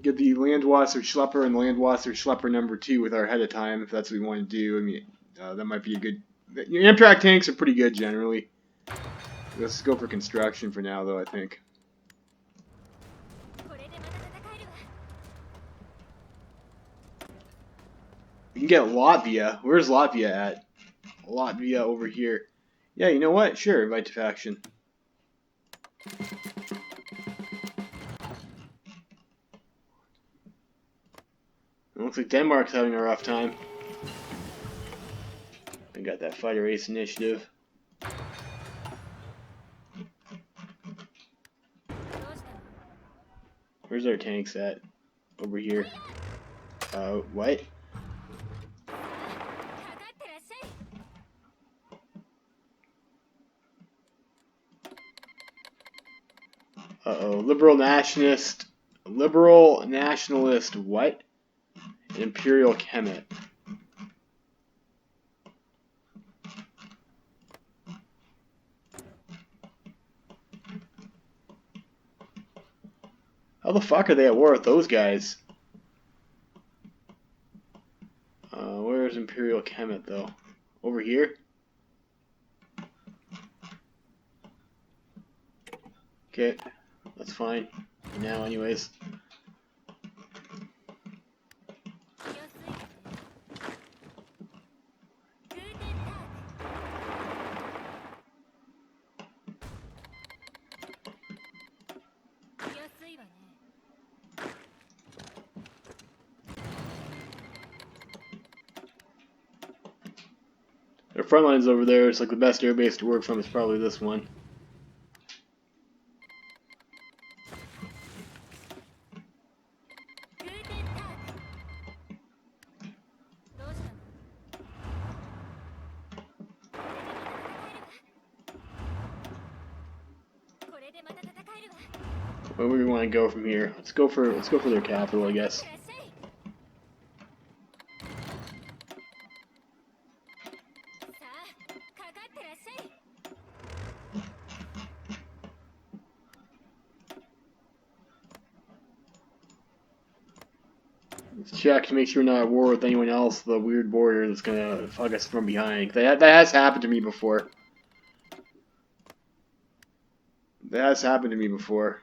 A: Get the Landwasser Schlepper and the Landwasser Schlepper number 2 with our ahead of time if that's what we want to do. I mean, that might be a good. Your Amtrak tanks are pretty good generally. Let's go for construction for now, though. I think. We can get Latvia. Where's Latvia at? Latvia over here. Yeah, you know what? Sure, invite to faction. It looks like Denmark's having a rough time. I got that fighter ace initiative. Where's our tanks at? Over here. What? Uh-oh. Liberal nationalist, what? An imperial Kemet. How the fuck are they at war with those guys? Where's Imperial Kemet, though? Over here? Okay, that's fine. For now, anyways. Their front line's over there. It's like the best airbase to work from is probably this one. Where do we want to go from here? Let's go for their capital, I guess. Let's check to make sure we're not at war with anyone else. The weird border that's gonna fuck us from behind. That has happened to me before. That has happened to me before.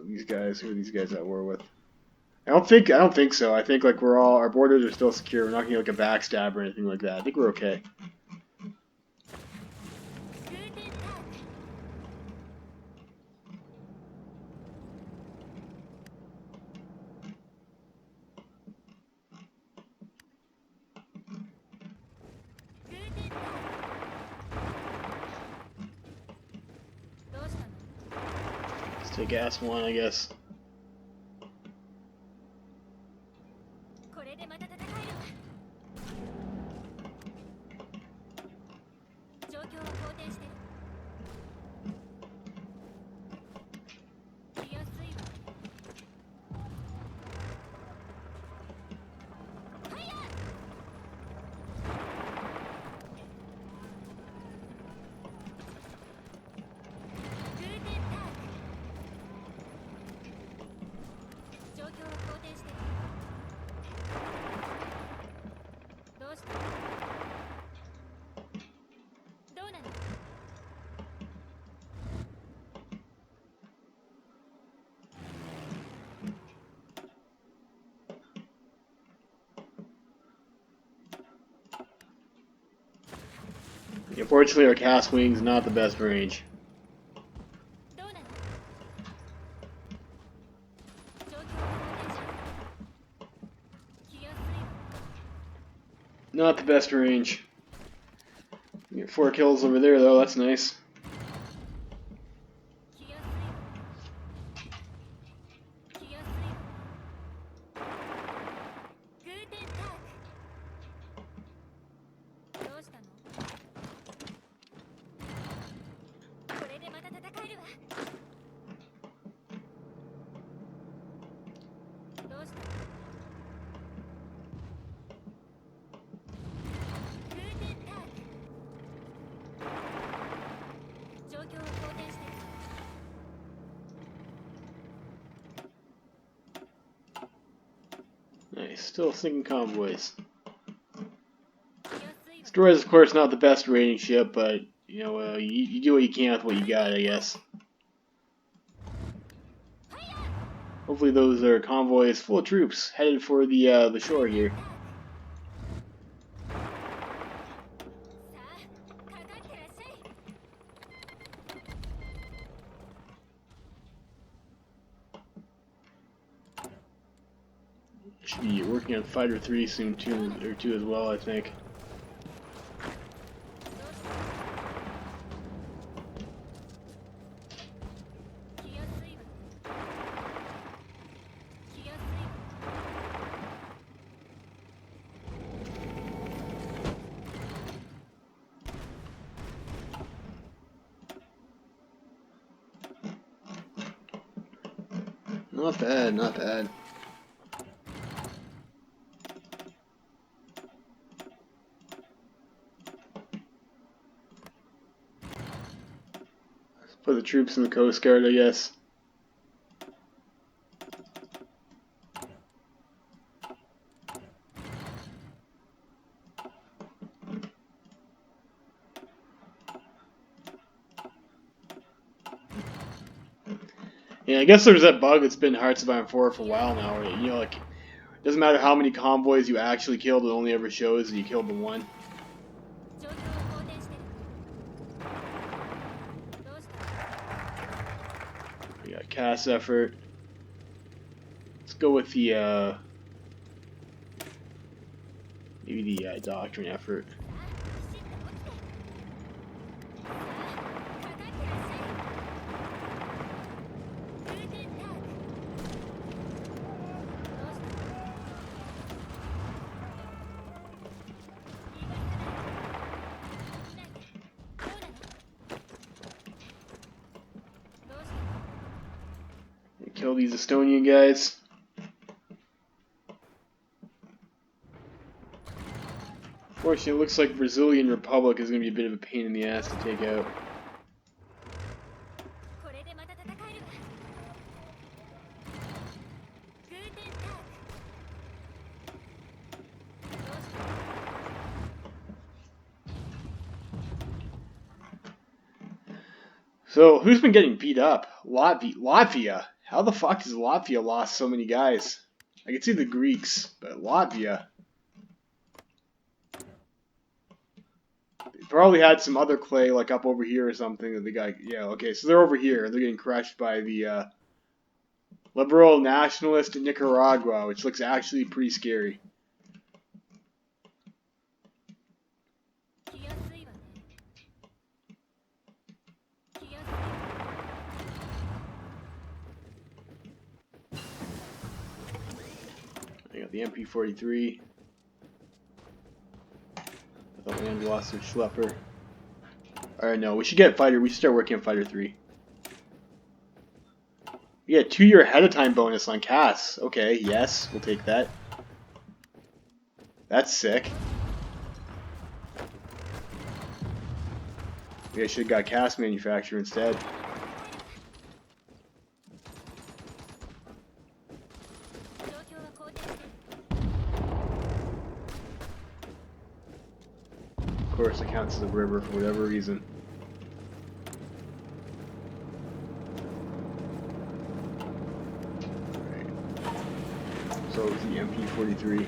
A: These guys, who are these guys at war with? I don't think so. I think like our borders are still secure. We're not gonna get like a backstab or anything like that. I think we're okay. Let's take gas one, I guess. Unfortunately, our cast wing's not the best range. Not the best range. We get 4 kills over there, though. That's nice. Nice, still sinking convoys. Destroyer is, of course, not the best rating ship, but, you know, you do what you can with what you got, I guess. Hopefully those are convoys full of troops headed for the shore here. Should be working on Fighter 3 soon too, or 2 as well, I think. Not bad, not bad. Let's put the troops in the Coast Guard, I guess. Yeah, I guess there's that bug that's been in Hearts of Iron 4 for a while now, where, you know, like, it doesn't matter how many convoys you actually killed, it only ever shows that you killed the one. We got Cass effort. Let's go with the, maybe the Doctrine effort. Kill these Estonian guys. Unfortunately, it looks like Brazilian Republic is going to be a bit of a pain in the ass to take out. So, who's been getting beat up? Latvia. How the fuck has Latvia lost so many guys? I can see the Greeks, but Latvia. They probably had some other clay, like up over here or something, that they got. Yeah, okay, so they're over here. They're getting crushed by the liberal nationalist Nicaragua, which looks actually pretty scary. I got the MP-43. I thought we lost their Schlepper. Alright, no, we should get Fighter. We should start working on Fighter 3. We get a 2-year ahead of time bonus on Cass. Okay, yes, we'll take that. That's sick. Maybe I should have got Cass manufacturer instead. Of course, it counts as a river for whatever reason. Alright. So it's the MP-43.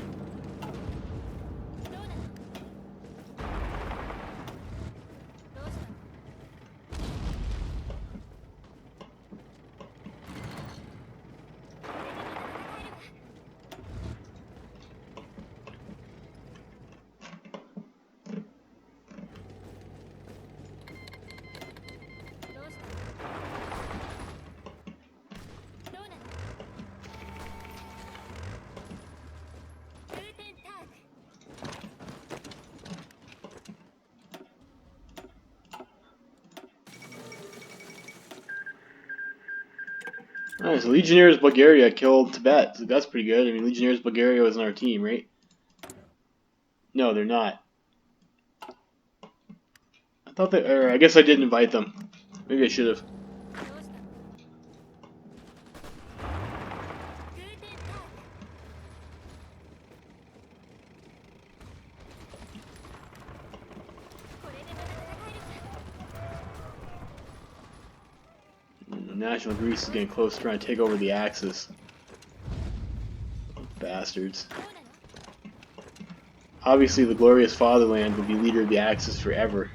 A: Nice. Legionnaires Bulgaria killed Tibet. So that's pretty good. I mean, Legionnaires Bulgaria was on our team, right? No, they're not. I thought they. Or I guess I didn't invite them. Maybe I should have. National Greece is getting close to trying to take over the Axis. bastards. Obviously, the glorious fatherland will be leader of the Axis forever.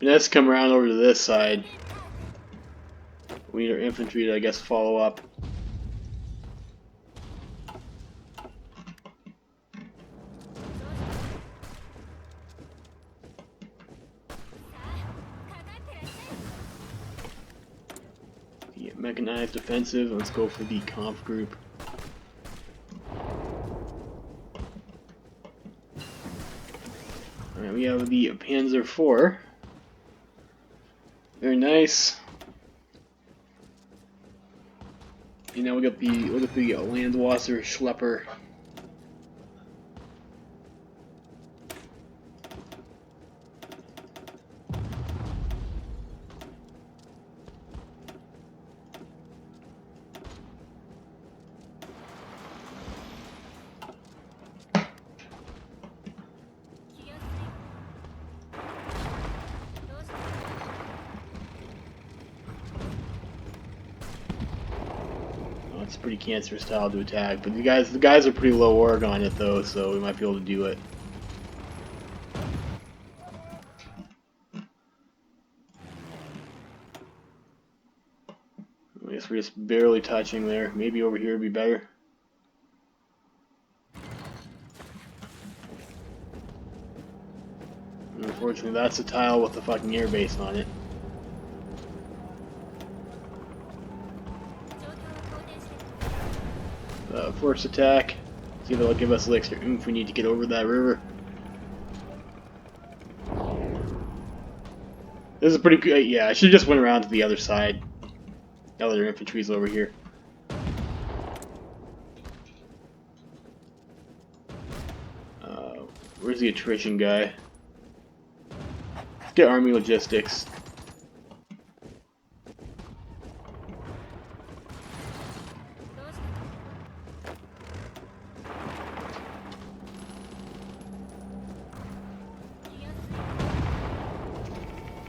A: Let's come around over to this side. We need our infantry to, I guess, follow up. Yeah, mechanized offensive. Let's go for the conf group. Alright, we have the Panzer IV. Very nice. You know, we got the Landwasser Schlepper. It's pretty cancerous style to attack, but the guys are pretty low org on it though, so we might be able to do it. I guess we're just barely touching there. Maybe over here would be better. And unfortunately, that's a tile with the fucking airbase on it. Force attack. See if they'll give us the extra oomph we need to get over that river. This is pretty good. Yeah, I should just went around to the other side. Now that their infantry's over here. Where's the attrition guy? Let's get army logistics.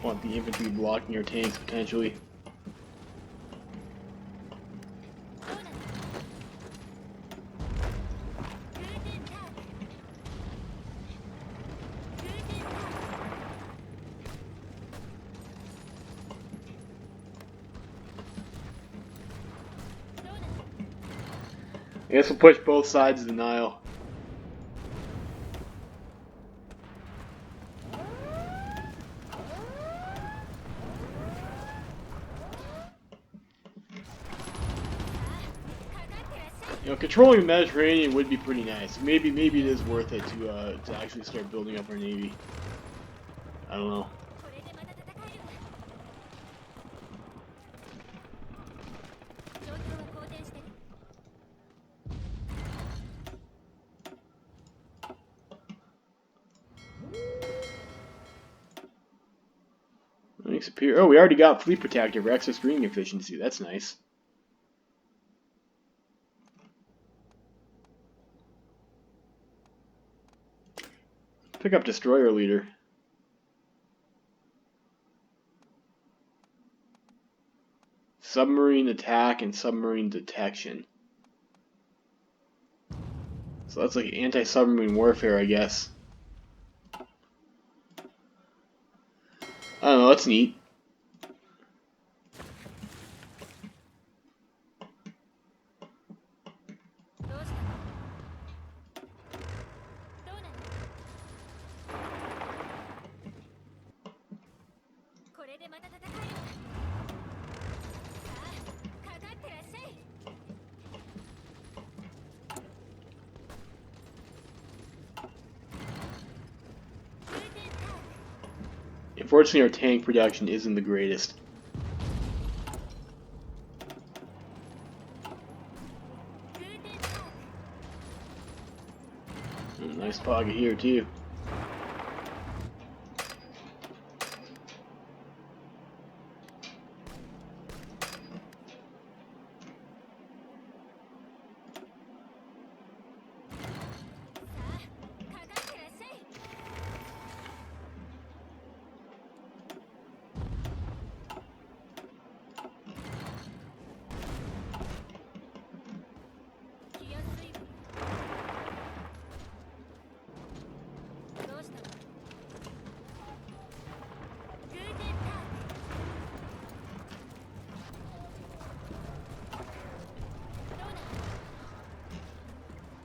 A: Want the infantry blocking your tanks potentially. I guess we'll push both sides of the Nile. You know, controlling the Mediterranean would be pretty nice. Maybe it is worth it to actually start building up our navy. I don't know. Superior. Oh, we already got fleet protector for extra screening efficiency. That's nice. Pick up destroyer leader. Submarine attack and submarine detection. So that's like anti-submarine warfare, I guess. I don't know, that's neat. Unfortunately, our tank production isn't the greatest. Nice pocket here, too.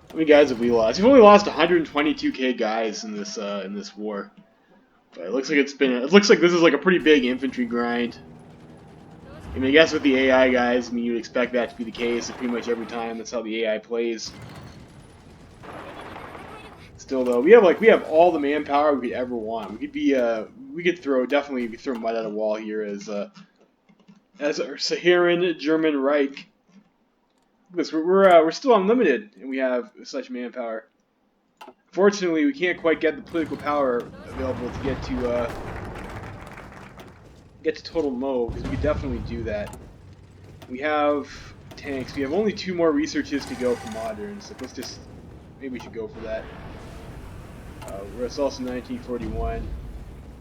A: How many guys have we lost? We've only lost 122k guys in this war. But it looks like it looks like this is like a pretty big infantry grind. I mean, I guess with the AI guys, I mean, you'd expect that to be the case pretty much every time. That's how the AI plays. Still, though, we have all the manpower we could ever want. We could definitely throw mud at a wall here as our Saharan German Reich. Because we're still unlimited, and we have such manpower. Fortunately, we can't quite get the political power available to get to total Mo, because we could definitely do that. We have tanks. We have only 2 more researches to go for moderns. So maybe we should go for that. It's also 1941.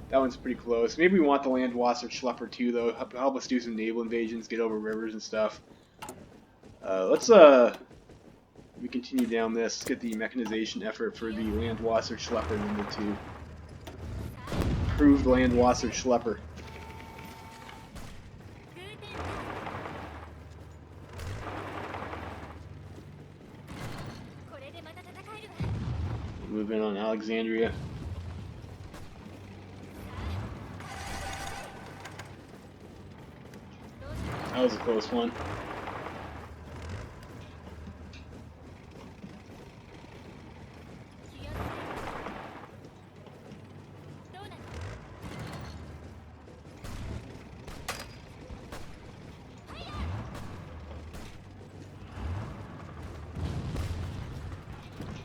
A: That one's pretty close. Maybe we want the Landwasser Schlepper too, though. Help us do some naval invasions, get over rivers and stuff. We continue down this. Let's get the mechanization effort for the Landwasser Schlepper #2. Approved Landwasser Schlepper. Move in on Alexandria. That was a close one.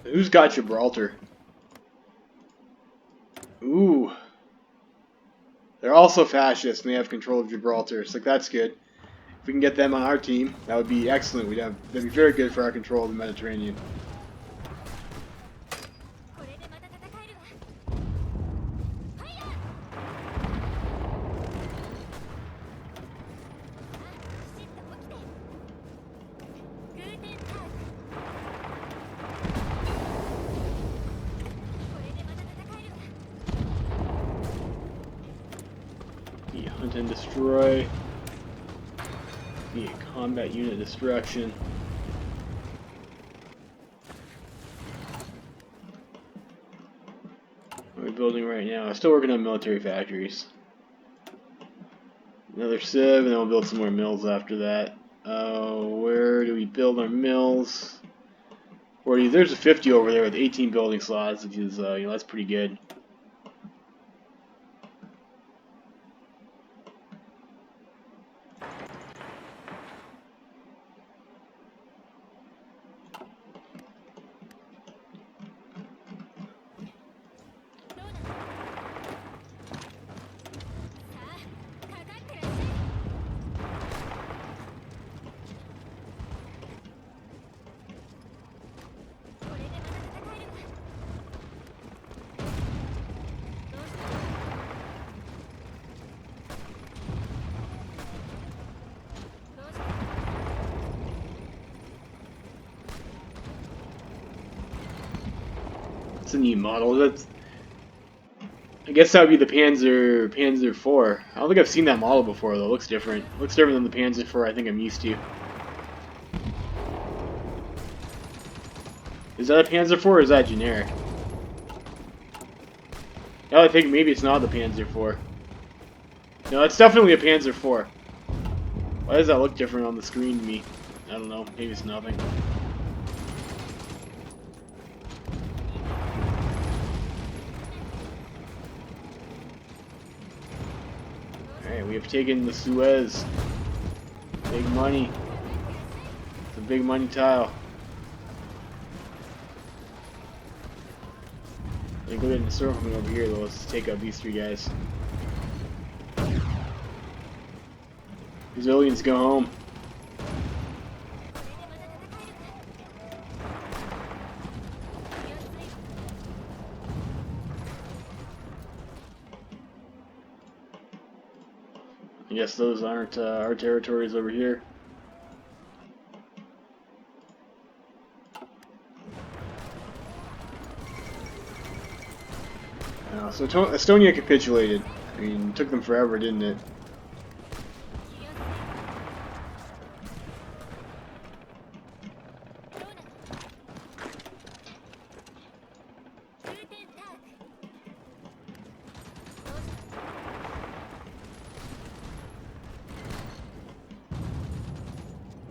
A: Who's got Gibraltar? Ooh. They're also fascist and they have control of Gibraltar. So that's good. If we can get them on our team, that would be excellent. That'd be very good for our control of the Mediterranean. Hunt and destroy. Combat unit destruction. What are we building right now? Still working on military factories. Another civ, and then we'll build some more mills after that. Where do we build our mills? 40. There's a 50 over there with 18 building slots, which is that's pretty good. It's a neat model. I guess that would be the Panzer IV. I don't think I've seen that model before though. It looks different. It looks different than the Panzer IV I think I'm used to. Is that a Panzer IV or is that generic? Now I think maybe it's not the Panzer IV. No, it's definitely a Panzer IV. Why does that look different on the screen to me? I don't know. Maybe it's nothing. we have taken the Suez. Big money. It's a big money tile. Let me go ahead and circle me over here though. Let's take out these three guys. Brazilians go home. I guess those aren't our territories over here. So Estonia capitulated. I mean, it took them forever, didn't it?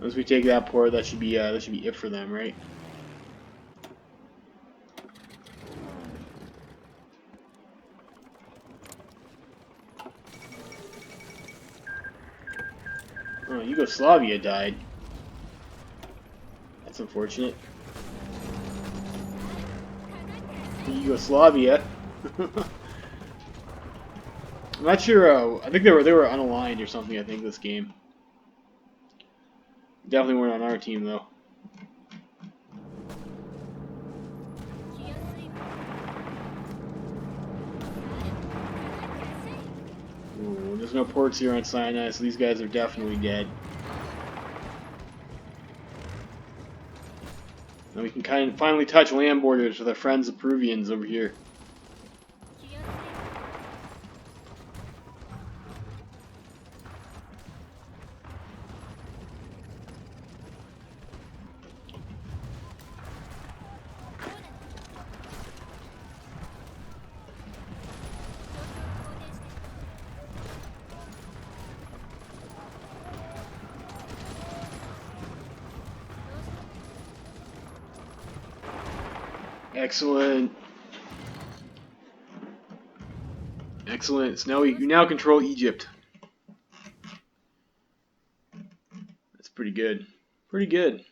A: Once we take that port, that should be it for them, right? Oh, Yugoslavia died. That's unfortunate. Yugoslavia. I'm not sure. I think they were unaligned or something. I think this game. Definitely weren't on our team though. Ooh, there's no ports here on Sinai, so these guys are definitely dead. Now we can finally touch land borders with our friends the Peruvians over here. Excellent. Excellent. So now you now control Egypt. That's pretty good. Pretty good.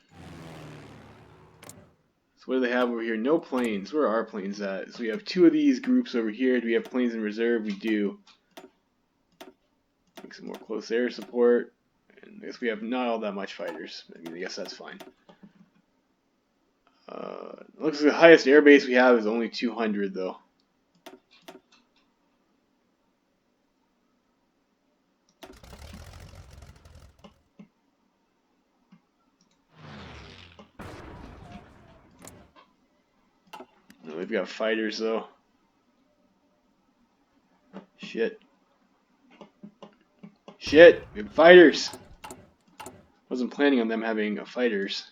A: So what do they have over here? No planes. Where are our planes at? So we have two of these groups over here. Do we have planes in reserve? We do. Make some more close air support. And I guess we have not all that much fighters. I mean, I guess that's fine. Looks like the highest airbase we have is only 200 though. No, we've got fighters though. Shit. Shit, we have fighters. Wasn't planning on them having fighters.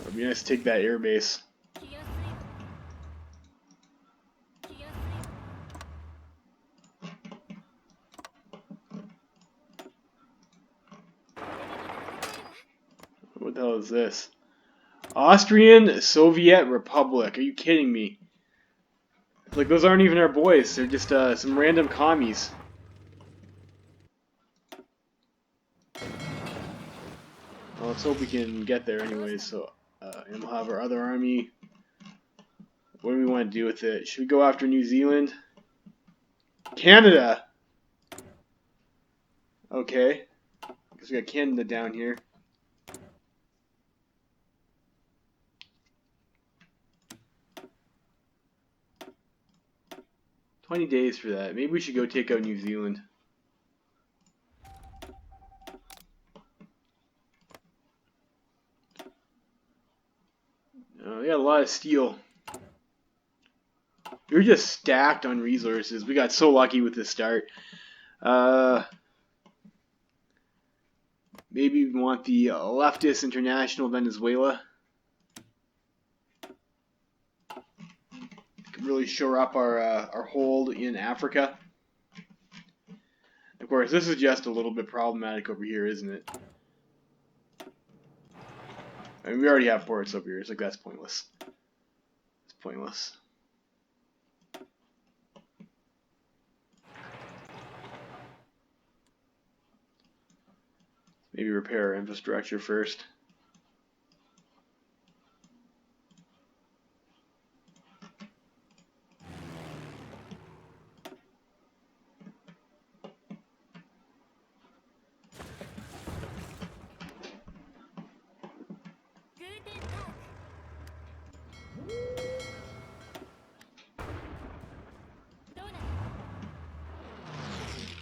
A: It'd be nice to take that air base. What the hell is this? Austrian Soviet Republic. Are you kidding me? Like, those aren't even our boys. They're just some random commies. Well, let's hope we can get there anyways. So, and we'll have our other army. What do we want to do with it? Should we go after New Zealand? Canada! Okay. Because we got Canada down here. $20 days for that. Maybe we should go take out New Zealand. We got a lot of steel. We were just stacked on resources. We got so lucky with this start. Maybe we want the leftist international Venezuela. Could really shore up our hold in Africa. Of course, this is just a little bit problematic over here, isn't it? I mean, we already have ports over here. It's like, that's pointless. It's pointless. Maybe repair our infrastructure first.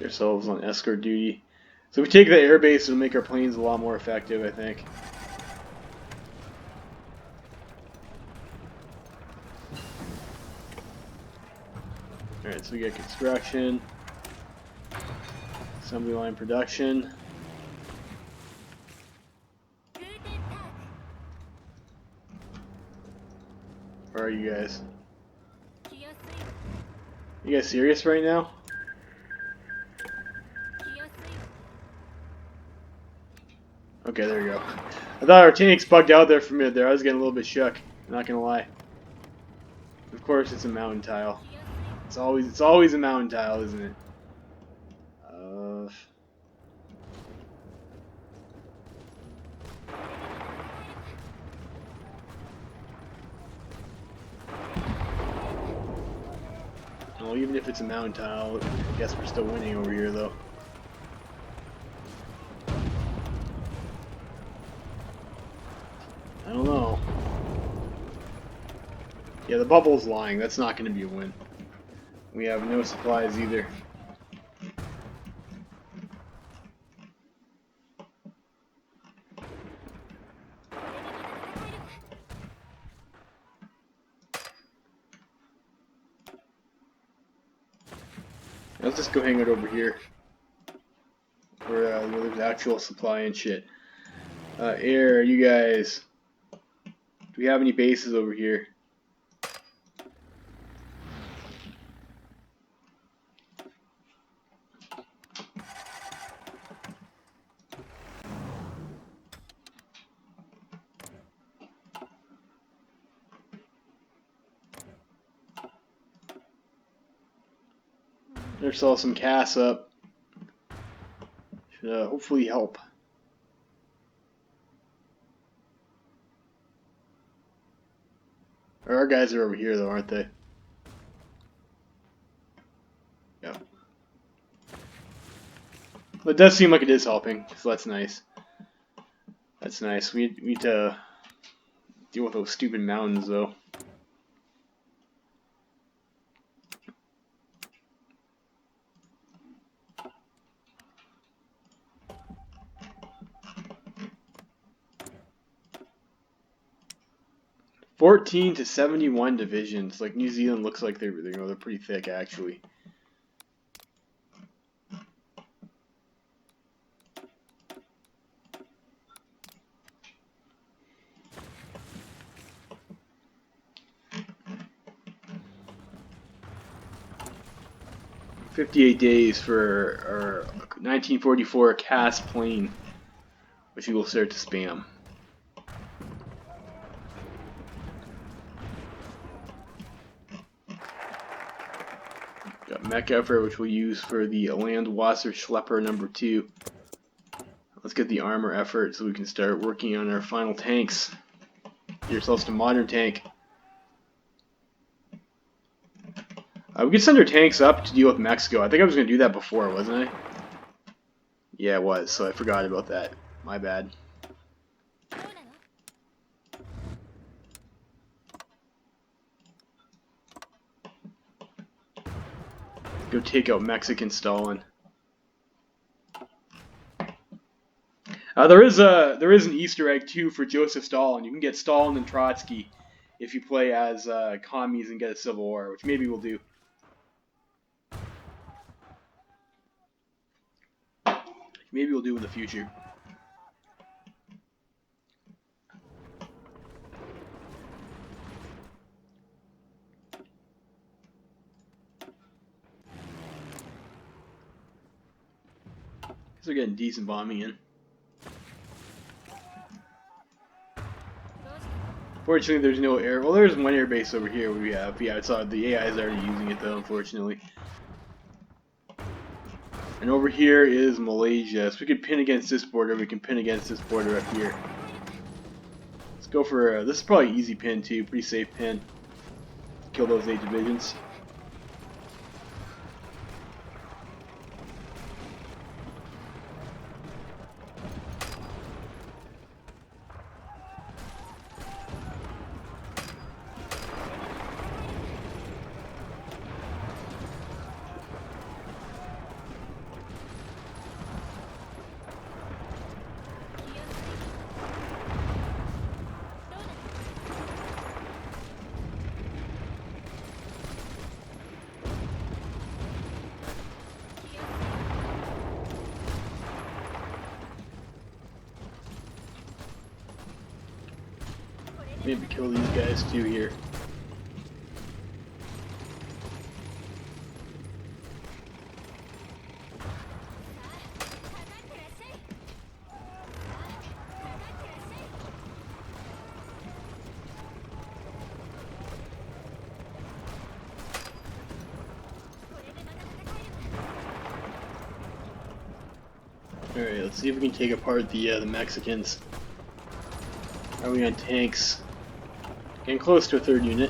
A: Ourselves on escort duty. So if we take the airbase, it'll make our planes a lot more effective, I think. Alright, so we get construction, assembly line production. Where are you guys? You guys serious right now? Okay, there you go. I thought our tanks bugged out there for a minute there. I was getting a little bit shook. I'm not gonna lie. Of course, it's a mountain tile. It's always a mountain tile, isn't it? Well, even if it's a mountain tile, I guess we're still winning over here, though. I don't know. Yeah, the bubble's lying. That's not going to be a win. We have no supplies either. Let's just go hang out over here, where there's actual supply and shit. Air, you guys. Do we have any bases over here? There's all some CAS up. Should hopefully help. Our guys are over here though, aren't they? Yeah. Well, it does seem like it is helping, so that's nice. That's nice. We need to deal with those stupid mountains though. $14 to 71 divisions. Like New Zealand looks like they're pretty thick actually. "58 days for our 1944 CAS plane, which we will start to spam." Got mech effort, which we'll use for the Landwasser Schlepper number 2. Let's get the armor effort so we can start working on our final tanks. Get yourselves to modern tank. We could send our tanks up to deal with Mexico. I think I was going to do that before, wasn't I? Yeah, it was, so I forgot about that. My bad. Go take out Mexican Stalin. There is an Easter egg too for Joseph Stalin. You can get Stalin and Trotsky if you play as commies and get a civil war, which maybe we'll do. Maybe we'll do in the future. Because they're getting decent bombing in. Fortunately, there's no air. Well, there's one air base over here we have. Yeah, it's the AI is already using it though, unfortunately. And over here is Malaysia. So we could pin against this border. We can pin against this border up here. Let's go for this is probably an easy pin too. Pretty safe pin. Kill those 8 divisions. Maybe kill these guys too here. Alright, let's see if we can take apart the Mexicans. Are we on tanks? Getting close to a 3rd unit.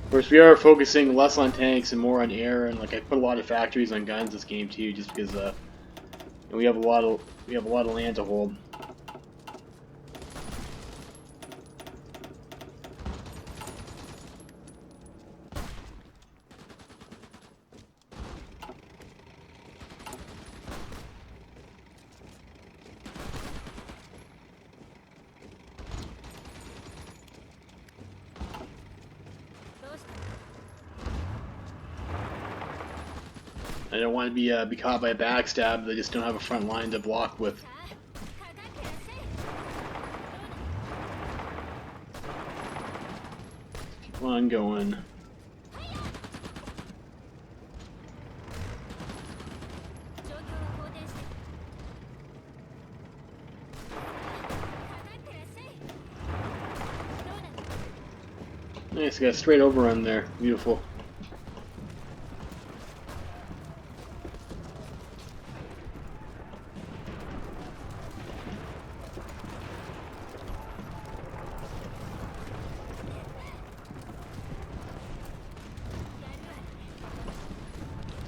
A: Of course, we are focusing less on tanks and more on air, and like I put a lot of factories on guns this game too, just because we have a lot of land to hold. I don't want to be caught by a backstab. They just don't have a front line to block with. Keep on going. Nice, got a straight overrun there. Beautiful.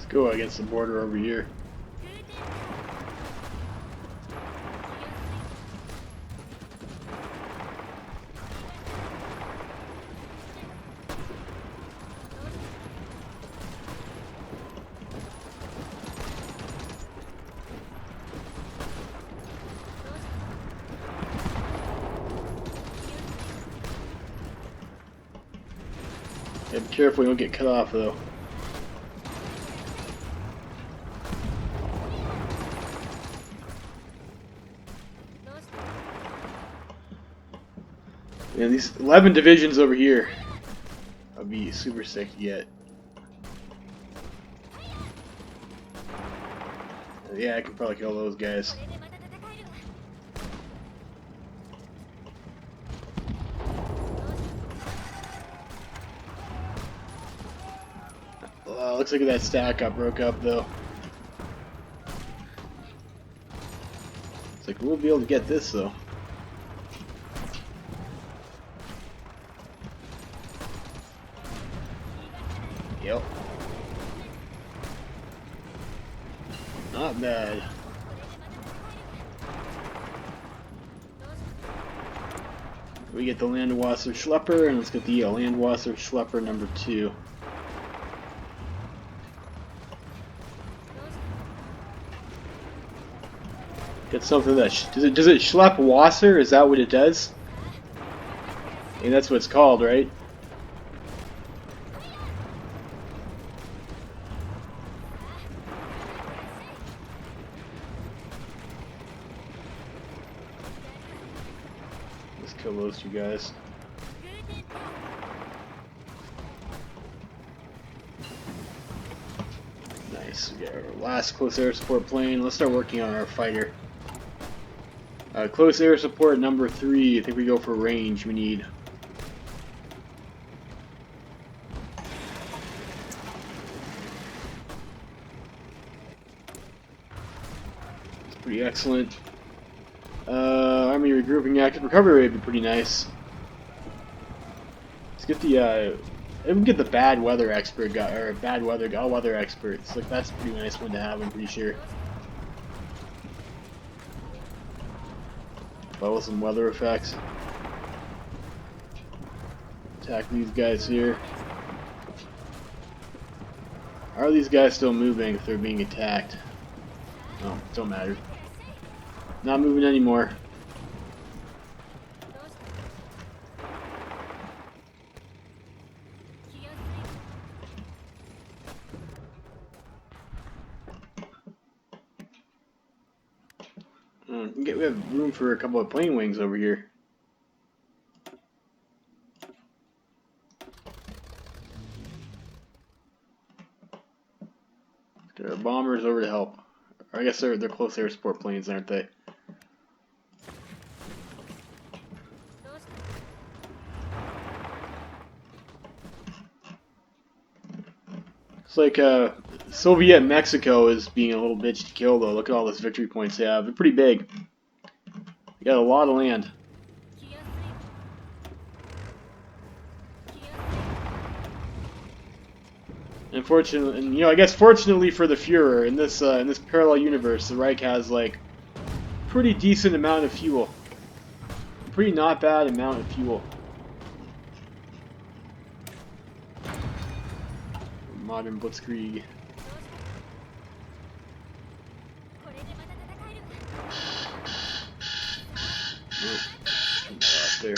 A: Go against the border over here. Yeah, be careful you don't get cut off though. Yeah, these 11 divisions over here, I'd be super sick to get. Yeah, I can probably kill those guys. Looks like that stack got broke up though. It's like we'll be able to get this though. Yep. Not bad. We get the Landwasser Schlepper, and let's get the Landwasser Schlepper number 2. Get something that does it schlep Wasser? Is that what it does? I mean, that's what it's called, right? Let's kill those 2 guys. Nice. We got our last close air support plane. Let's start working on our fighter. Close air support number 3. I think we go for range. We need. It's pretty excellent. Army regrouping active recovery rate would be pretty nice. Let's get the we can get the bad weather expert guy, or bad weather all weather experts. Like that's a pretty nice one to have. I'm pretty sure. Follow some weather effects. Attack these guys here. How are these guys still moving if they're being attacked? Oh, don't matter. Not moving anymore. We have room for a couple of plane wings over here. There are bombers over to help. Or I guess they're close air support planes, aren't they? It's like Soviet Mexico is being a little bitch to kill though. Look at all those victory points they have. They're pretty big. They got a lot of land. Unfortunately, and I guess fortunately for the Führer, in this parallel universe, the Reich has like pretty decent amount of fuel. Pretty not bad amount of fuel. Modern Blitzkrieg. Oh, there.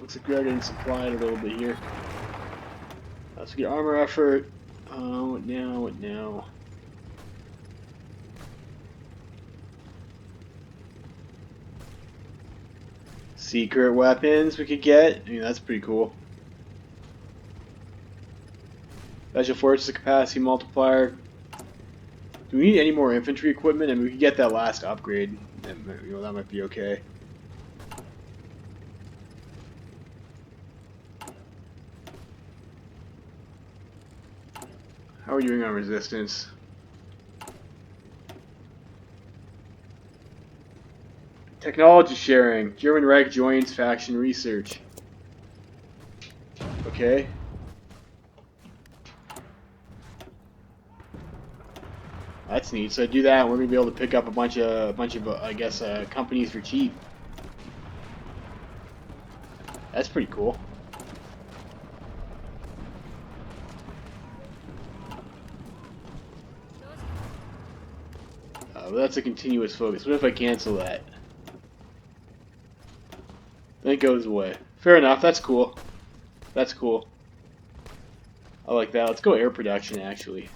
A: Looks like we are getting supplied a little bit here. Let's get armor effort. What now? What now? Secret weapons we could get. I mean, that's pretty cool. Special Forces capacity multiplier. Do we need any more infantry equipment? I mean, we could get that last upgrade. That might be okay. How are we doing on resistance? Technology sharing. German Reich joins faction research. Okay. That's neat. So do that, and we're gonna be able to pick up a bunch of I guess companies for cheap. That's pretty cool. But that's a continuous focus. What if I cancel that? Then it goes away. Fair enough. That's cool. That's cool. I like that. Let's go air production, actually.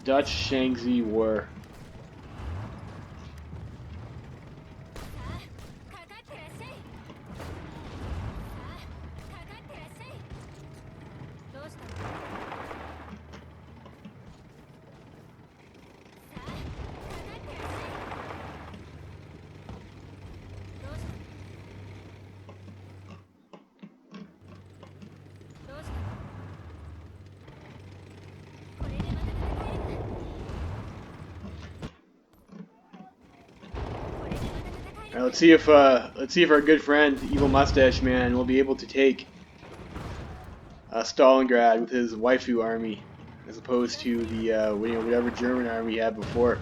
A: Dutch Shaanxi War. Alright, let's see if our good friend Evil Mustache Man will be able to take Stalingrad with his waifu army, as opposed to the whatever German army he had before.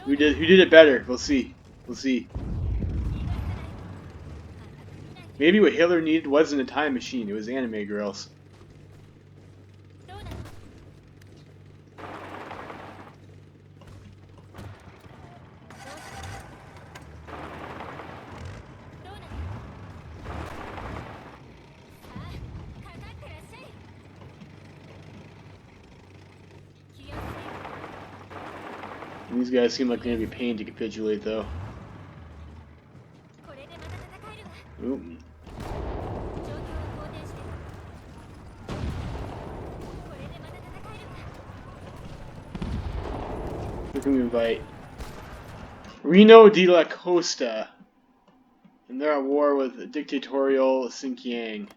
A: Who did it better? We'll see. We'll see. Maybe what Hitler needed wasn't a time machine; it was anime girls. These guys seem like they're gonna be a pain to capitulate, though. Ooh. Who can we invite? Reno de la Costa. And they're at war with dictatorial Xinjiang.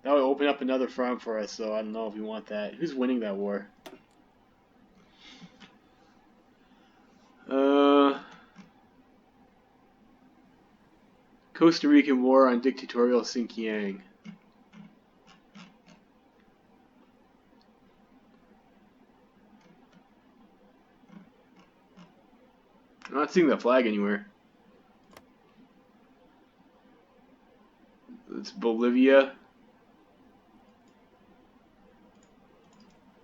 A: That would open up another front for us, so I don't know if we want that. Who's winning that war? Costa Rican war on dictatorial Xinjiang. I'm not seeing that flag anywhere. It's Bolivia.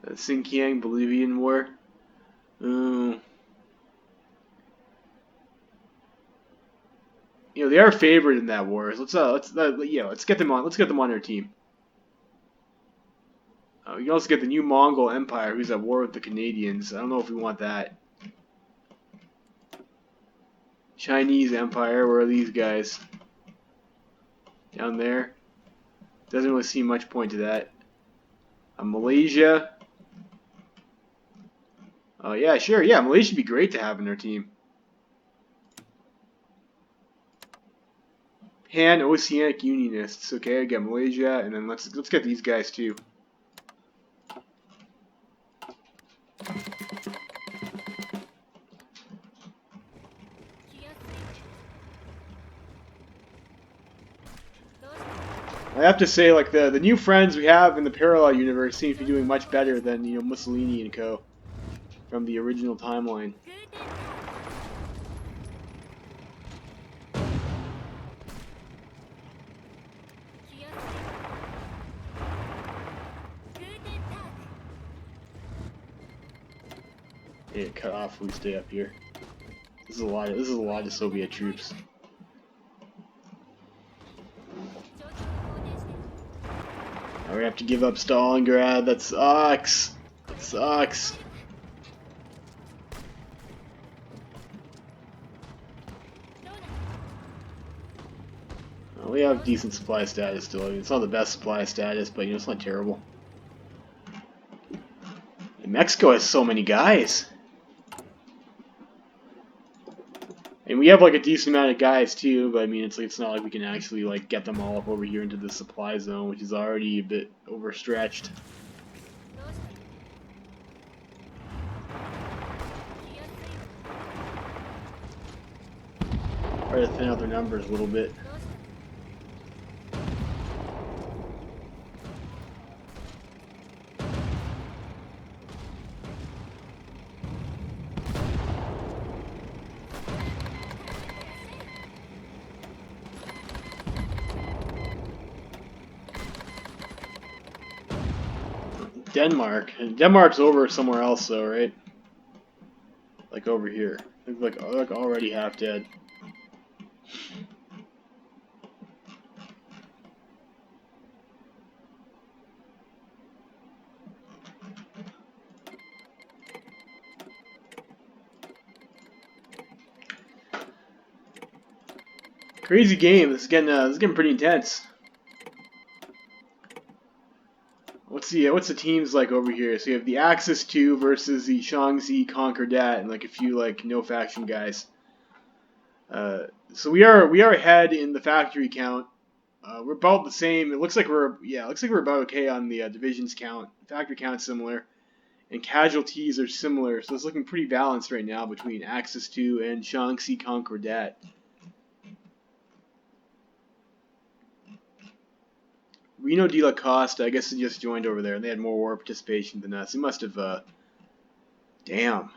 A: The Xinjiang Bolivian War. You know, they are favored in that war. So let's get them on. Let's get them on our team. You can also get the new Mongol Empire, who's at war with the Canadians. I don't know if we want that. Chinese Empire, where are these guys? Down there. Doesn't really seem much point to that. Malaysia. Oh yeah, sure. Yeah, Malaysia would be great to have in our team. Pan-Oceanic Unionists. Okay, I got Malaysia, and then let's get these guys too. I have to say, like the new friends we have in the parallel universe seem to be doing much better than Mussolini and co. from the original timeline. Yeah, cut off if we stay up here. This is a lot of Soviet troops. Now we have to give up Stalingrad. That sucks. That sucks. Well, we have decent supply status still. I mean, it's not the best supply status, but it's not terrible. And Mexico has so many guys. And we have like a decent amount of guys too, but I mean it's not like we can actually like get them all up over here into the supply zone, which is already a bit overstretched. Try to thin out their numbers a little bit. Denmark. And Denmark's over somewhere else though, right? Like over here. They're like already half dead. Crazy game. This is getting pretty intense. What's the teams like over here? So you have the Axis 2 versus the Shaanxi Concordat and like a few like no faction guys. So we are ahead in the factory count. We're about the same. It looks like we're about okay on the divisions count. Factory count similar, and casualties are similar. So it's looking pretty balanced right now between Axis 2 and Shaanxi Concordat. Reno de la Costa, I guess, they just joined over there, and they had more war participation than us. They must have, damn.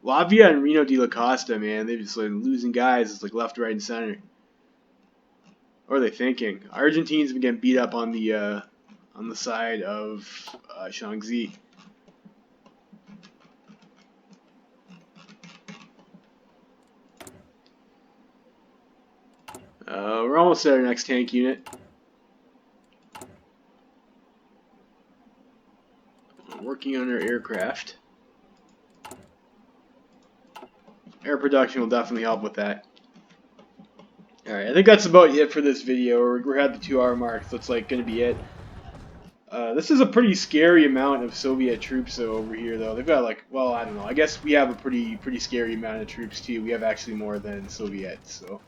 A: Latvia and Reno de la Costa, man, they've just like losing guys. It's like left, right, and center. What are they thinking? Argentines been getting beat up on the side of Shaanxi. We're almost at our next tank unit. Working on our aircraft. Air production will definitely help with that. Alright, I think that's about it for this video. We're at the 2 hour mark, so it's like going to be it. This is a pretty scary amount of Soviet troops over here, though. They've got like, well, I don't know. I guess we have a pretty scary amount of troops too. We have actually more than Soviets. So,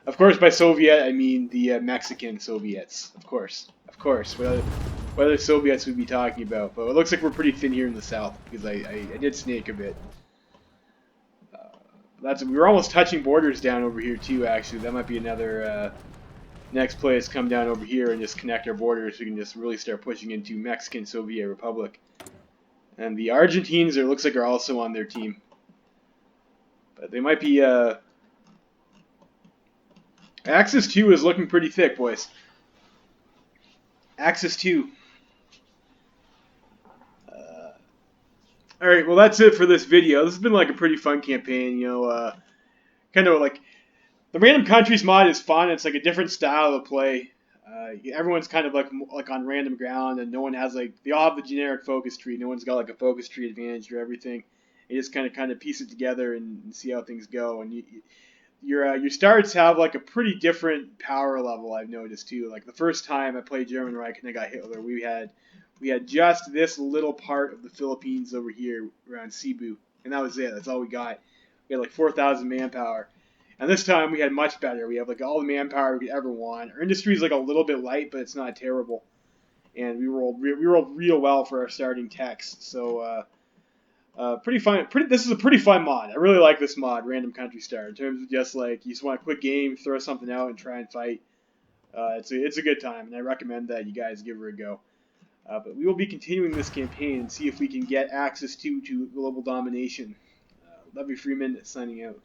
A: of course, by Soviet I mean the Mexican Soviets. Of course. What other Soviets we'd be talking about? But it looks like we're pretty thin here in the south because I did snake a bit. We were almost touching borders down over here too. Actually, that might be another. Next play is come down over here and just connect our borders. We can just really start pushing into Mexican Soviet Republic. And the Argentines, it looks like, are also on their team. But they might be... Axis 2 is looking pretty thick, boys. Axis 2. Alright, well that's it for this video. This has been like a pretty fun campaign, you know. Kind of like... The Random Countries mod is fun. It's like a different style of play. Everyone's kind of like on random ground, and no one has like they all have the generic focus tree. No one's got like a focus tree advantage or everything. You just kind of piece it together and see how things go. And your starts have like a pretty different power level. I've noticed too. Like the first time I played German Reich and I got Hitler, we had just this little part of the Philippines over here around Cebu, and that was it. That's all we got. We had like 4,000 manpower. And this time we had much better. We have like all the manpower we could ever want. Our industry is like a little bit light, but it's not terrible. And we rolled real well for our starting techs. So pretty fun. This is a pretty fun mod. I really like this mod, Random Country Star, in terms of just like you just want a quick game, throw something out, and try and fight. It's a good time, and I recommend that you guys give her a go. But we will be continuing this campaign and see if we can get access to global domination. Levy Freeman signing out.